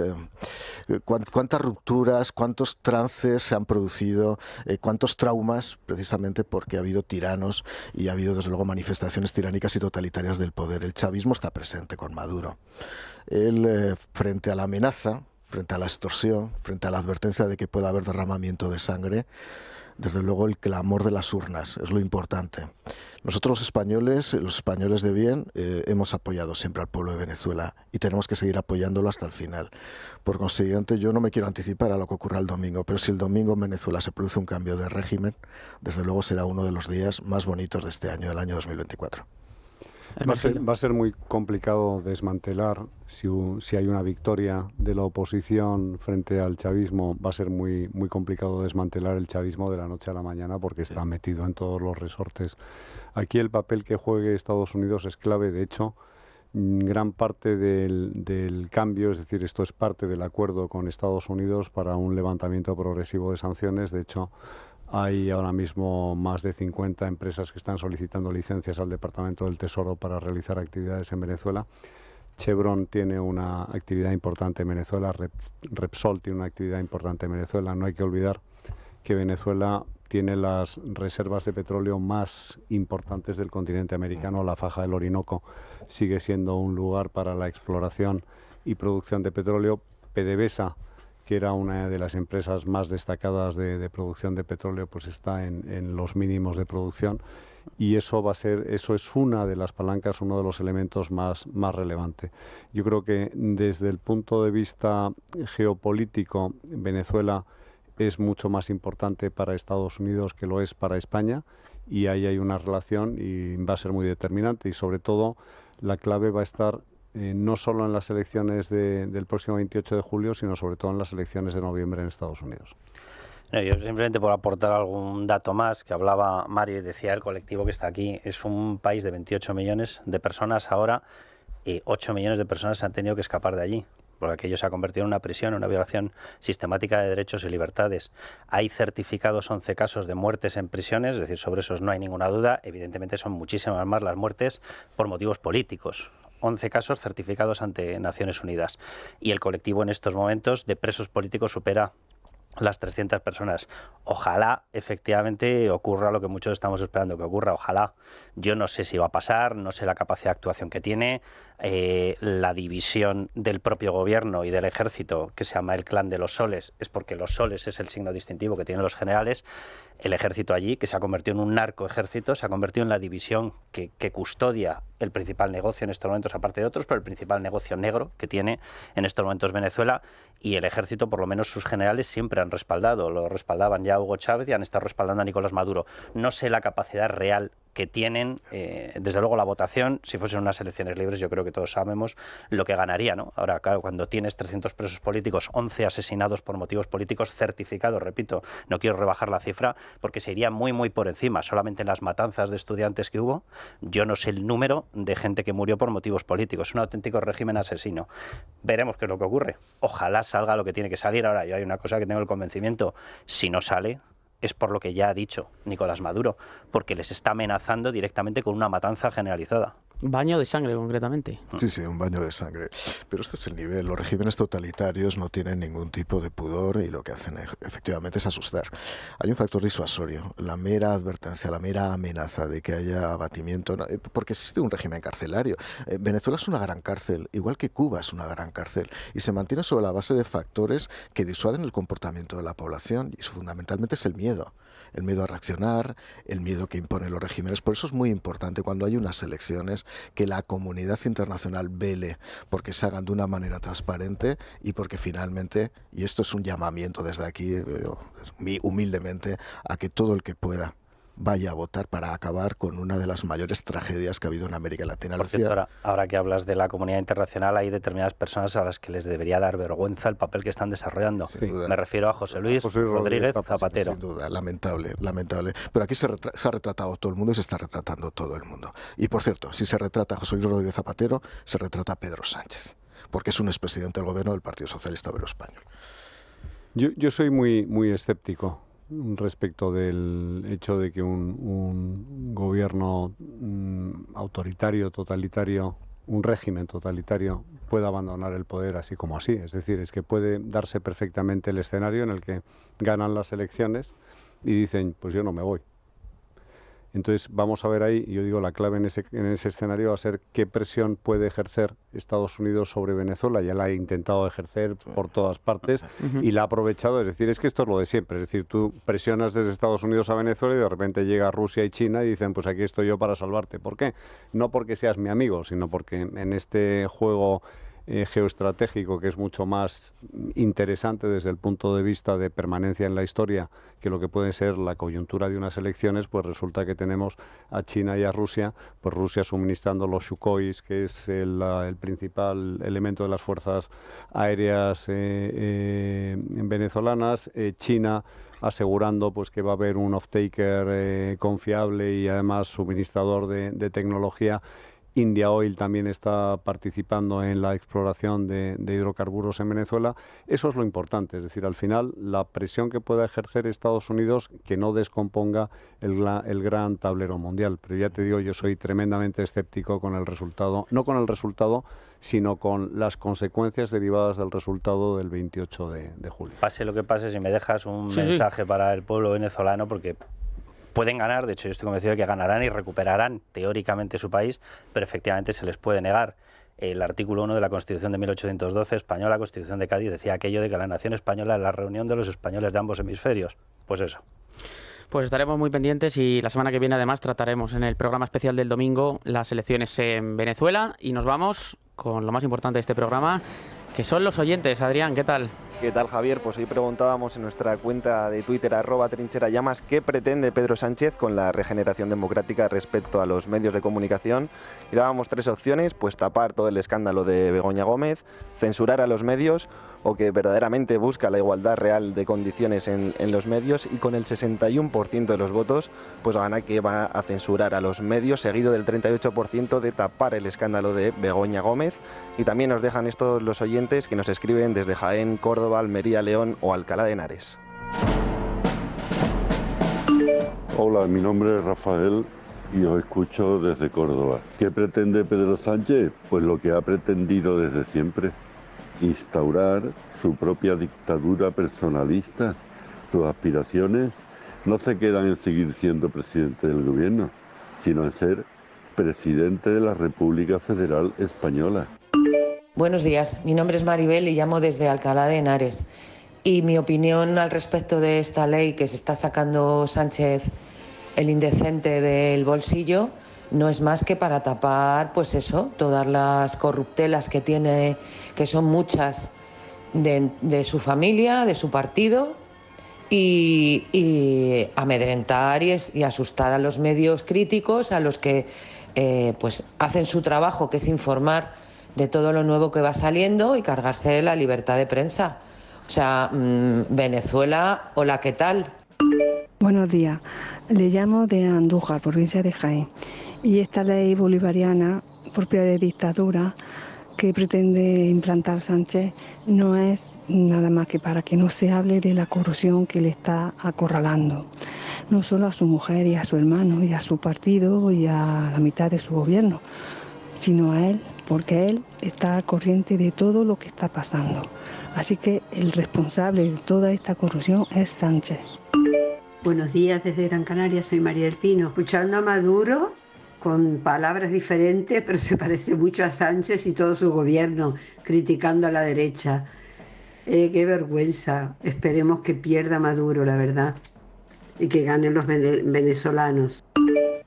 rupturas, cuántos trances se han producido, cuántos traumas, precisamente porque ha habido tiranos y ha habido desde luego manifestaciones tiránicas y totalitarias del poder? El chavismo está presente con Maduro. Él, frente a la amenaza, frente a la extorsión, frente a la advertencia de que puede haber derramamiento de sangre, desde luego el clamor de las urnas es lo importante. Nosotros los españoles de bien, hemos apoyado siempre al pueblo de Venezuela y tenemos que seguir apoyándolo hasta el final. Por consiguiente, yo no me quiero anticipar a lo que ocurra el domingo, pero si el domingo en Venezuela se produce un cambio de régimen, desde luego será uno de los días más bonitos de este año, del año 2024. Va a ser muy complicado desmantelar, si hay una victoria de la oposición frente al chavismo, va a ser muy, muy complicado desmantelar el chavismo de la noche a la mañana porque está metido en todos los resortes. Aquí el papel que juegue Estados Unidos es clave. De hecho, gran parte del cambio, es decir, esto es parte del acuerdo con Estados Unidos para un levantamiento progresivo de sanciones. De hecho, hay ahora mismo más de 50 empresas que están solicitando licencias al Departamento del Tesoro para realizar actividades en Venezuela. Chevron tiene una actividad importante en Venezuela, Repsol tiene una actividad importante en Venezuela. No hay que olvidar que Venezuela tiene las reservas de petróleo más importantes del continente americano. La faja del Orinoco sigue siendo un lugar para la exploración y producción de petróleo. PDVSA, que era una de las empresas más destacadas de producción de petróleo, pues está en los mínimos de producción, y eso es una de las palancas, uno de los elementos más relevantes. Yo creo que desde el punto de vista geopolítico, Venezuela es mucho más importante para Estados Unidos que lo es para España, y ahí hay una relación y va a ser muy determinante, y sobre todo la clave va a estar no solo en las elecciones del próximo 28 de julio, sino sobre todo en las elecciones de noviembre en Estados Unidos. No, yo simplemente por aportar algún dato más, que hablaba Mario y decía el colectivo que está aquí, es un país de 28 millones de personas ahora, y 8 millones de personas se han tenido que escapar de allí, porque aquello se ha convertido en una prisión, en una violación sistemática de derechos y libertades. Hay certificados 11 casos de muertes en prisiones, es decir, sobre esos no hay ninguna duda. Evidentemente son muchísimas más las muertes por motivos políticos. 11 casos certificados ante Naciones Unidas. Y el colectivo en estos momentos de presos políticos supera las 300 personas. Ojalá efectivamente ocurra lo que muchos estamos esperando que ocurra. Ojalá. Yo no sé si va a pasar, no sé la capacidad de actuación que tiene. La división del propio gobierno y del ejército, que se llama el clan de los soles, es porque los soles es el signo distintivo que tienen los generales. el ejército allí, que se ha convertido en un narcoejército, se ha convertido en la división que custodia el principal negocio en estos momentos, aparte de otros, pero el principal negocio negro que tiene en estos momentos Venezuela, y el ejército, por lo menos sus generales, siempre han respaldado, lo respaldaban ya Hugo Chávez y han estado respaldando a Nicolás Maduro. No sé la capacidad real que tienen, desde luego la votación, si fuesen unas elecciones libres, yo creo que todos sabemos lo que ganaría, ¿no? Ahora, claro, cuando tienes 300 presos políticos, 11 asesinados por motivos políticos certificados, repito, no quiero rebajar la cifra, porque se iría muy, muy por encima. Solamente en las matanzas de estudiantes que hubo, yo no sé el número de gente que murió por motivos políticos. Es un auténtico régimen asesino. Veremos qué es lo que ocurre. Ojalá salga lo que tiene que salir. Ahora, yo hay una cosa que tengo el convencimiento, si no sale, es por lo que ya ha dicho Nicolás Maduro, porque les está amenazando directamente con una matanza generalizada. Baño de sangre, concretamente. Sí, un baño de sangre. Pero este es el nivel. Los regímenes totalitarios no tienen ningún tipo de pudor y lo que hacen efectivamente es asustar. Hay un factor disuasorio. La mera advertencia, la mera amenaza de que haya abatimiento, porque existe un régimen carcelario. Venezuela es una gran cárcel, igual que Cuba es una gran cárcel, y se mantiene sobre la base de factores que disuaden el comportamiento de la población, y fundamentalmente es el miedo a reaccionar, el miedo que imponen los regímenes. Por eso es muy importante cuando hay unas elecciones que la comunidad internacional vele porque se hagan de una manera transparente y porque finalmente, y esto es un llamamiento desde aquí, humildemente, a que todo el que pueda vaya a votar para acabar con una de las mayores tragedias que ha habido en América Latina. Por cierto, ahora que hablas de la comunidad internacional, hay determinadas personas a las que les debería dar vergüenza el papel que están desarrollando. Me refiero a José Luis Rodríguez Zapatero. Sin duda, lamentable. Pero aquí se ha retratado todo el mundo y se está retratando todo el mundo. Y por cierto, si se retrata a José Luis Rodríguez Zapatero, se retrata a Pedro Sánchez, porque es un expresidente del gobierno del Partido Socialista Obrero Español. Yo soy muy escéptico respecto del hecho de que un gobierno autoritario, totalitario, un régimen totalitario pueda abandonar el poder así como así. Es decir, es que puede darse perfectamente el escenario en el que ganan las elecciones y dicen, pues yo no me voy. Entonces vamos a ver ahí, yo digo, la clave en ese escenario va a ser qué presión puede ejercer Estados Unidos sobre Venezuela. Ya la ha intentado ejercer por todas partes y la ha aprovechado. Es decir, es que esto es lo de siempre. Es decir, tú presionas desde Estados Unidos a Venezuela y de repente llega Rusia y China y dicen, pues aquí estoy yo para salvarte. ¿Por qué? No porque seas mi amigo, sino porque en este juego geoestratégico, que es mucho más interesante desde el punto de vista de permanencia en la historia que lo que puede ser la coyuntura de unas elecciones, pues resulta que tenemos a China y a Rusia, pues Rusia suministrando los Sukhois, que es el principal elemento de las fuerzas aéreas venezolanas, China asegurando pues que va a haber un off-taker confiable y además suministrador de tecnología. India Oil también está participando en la exploración de hidrocarburos en Venezuela. Eso es lo importante, es decir, al final la presión que pueda ejercer Estados Unidos que no descomponga el gran tablero mundial. Pero ya te digo, yo soy tremendamente escéptico con el resultado, no con el resultado, sino con las consecuencias derivadas del resultado del 28 de julio. Pase lo que pase, si me dejas un mensaje para el pueblo venezolano, porque pueden ganar, de hecho yo estoy convencido de que ganarán y recuperarán teóricamente su país, pero efectivamente se les puede negar. El artículo 1 de la Constitución de 1812 española, Constitución de Cádiz, decía aquello de que la nación española es la reunión de los españoles de ambos hemisferios. Pues eso. Pues estaremos muy pendientes y la semana que viene además trataremos en el programa especial del domingo las elecciones en Venezuela y nos vamos con lo más importante de este programa, que son los oyentes. Adrián, ¿qué tal? ¿Qué tal, Javier? Pues hoy preguntábamos en nuestra cuenta de Twitter, @trincherallamas, ¿qué pretende Pedro Sánchez con la regeneración democrática respecto a los medios de comunicación? Y dábamos 3 opciones, pues tapar todo el escándalo de Begoña Gómez, censurar a los medios o que verdaderamente busca la igualdad real de condiciones en los medios, y con el 61% de los votos pues gana que va a censurar a los medios, seguido del 38% de tapar el escándalo de Begoña Gómez. Y también nos dejan estos los oyentes que nos escriben desde Jaén, Córdoba, Almería, León o Alcalá de Henares. Hola, mi nombre es Rafael y os escucho desde Córdoba. ¿Qué pretende Pedro Sánchez? Pues lo que ha pretendido desde siempre: instaurar su propia dictadura personalista. Sus aspiraciones no se quedan en seguir siendo presidente del gobierno, sino en ser presidente de la República Federal Española. Buenos días, mi nombre es Maribel y llamo desde Alcalá de Henares. Y mi opinión al respecto de esta ley que se está sacando Sánchez el indecente del bolsillo no es más que para tapar, pues eso, todas las corruptelas que tiene, que son muchas, de su familia, de su partido, y amedrentar y asustar a los medios críticos, a los que pues hacen su trabajo, que es informar de todo lo nuevo que va saliendo y cargarse la libertad de prensa. O sea, Venezuela, hola, ¿qué tal? Buenos días, le llamo de Andújar, provincia de Jaén, y esta ley bolivariana propia de dictadura que pretende implantar Sánchez no es nada más que para que no se hable de la corrupción que le está acorralando, no solo a su mujer y a su hermano y a su partido y a la mitad de su gobierno, sino a él, porque él está al corriente de todo lo que está pasando. Así que el responsable de toda esta corrupción es Sánchez. Buenos días desde Gran Canaria, soy María del Pino. Escuchando a Maduro con palabras diferentes, pero se parece mucho a Sánchez y todo su gobierno, criticando a la derecha. Qué vergüenza. Esperemos que pierda Maduro, la verdad, y que ganen los venezolanos.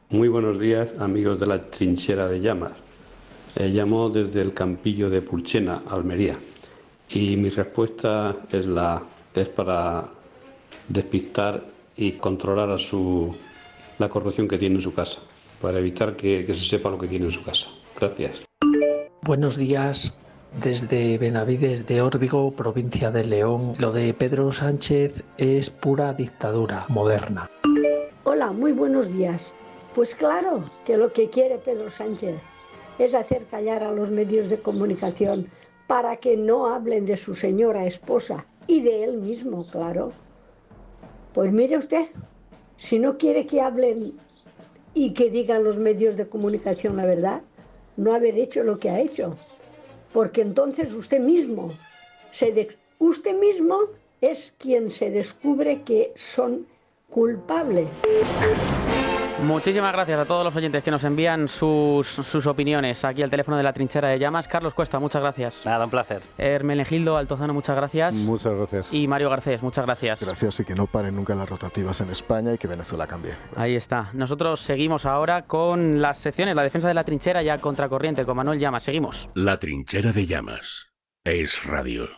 Muy buenos días, amigos de la Trinchera de Llamas. Llamo desde el Campillo de Pulchena, Almería. Y mi respuesta es para despistar y controlar la corrupción que tiene en su casa, para evitar que se sepa lo que tiene en su casa. Gracias. Buenos días desde Benavides de Órbigo, provincia de León. Lo de Pedro Sánchez es pura dictadura moderna. Hola, muy buenos días. Pues claro que lo que quiere Pedro Sánchez es hacer callar a los medios de comunicación para que no hablen de su señora esposa y de él mismo, claro. Pues mire usted, si no quiere que hablen y que digan los medios de comunicación la verdad, no haber hecho lo que ha hecho. Porque entonces usted mismo es quien se descubre que son culpables. Muchísimas gracias a todos los oyentes que nos envían sus opiniones aquí al teléfono de la Trinchera de Llamas. Carlos Cuesta, muchas gracias. Nada, un placer. Hermenegildo Altozano, muchas gracias. Muchas gracias. Y Mario Garcés, muchas gracias. Gracias, y que no paren nunca las rotativas en España y que Venezuela cambie. Gracias. Ahí está. Nosotros seguimos ahora con las secciones, la defensa de la trinchera ya contracorriente con Manuel Llamas. Seguimos. La Trinchera de Llamas. Es Radio.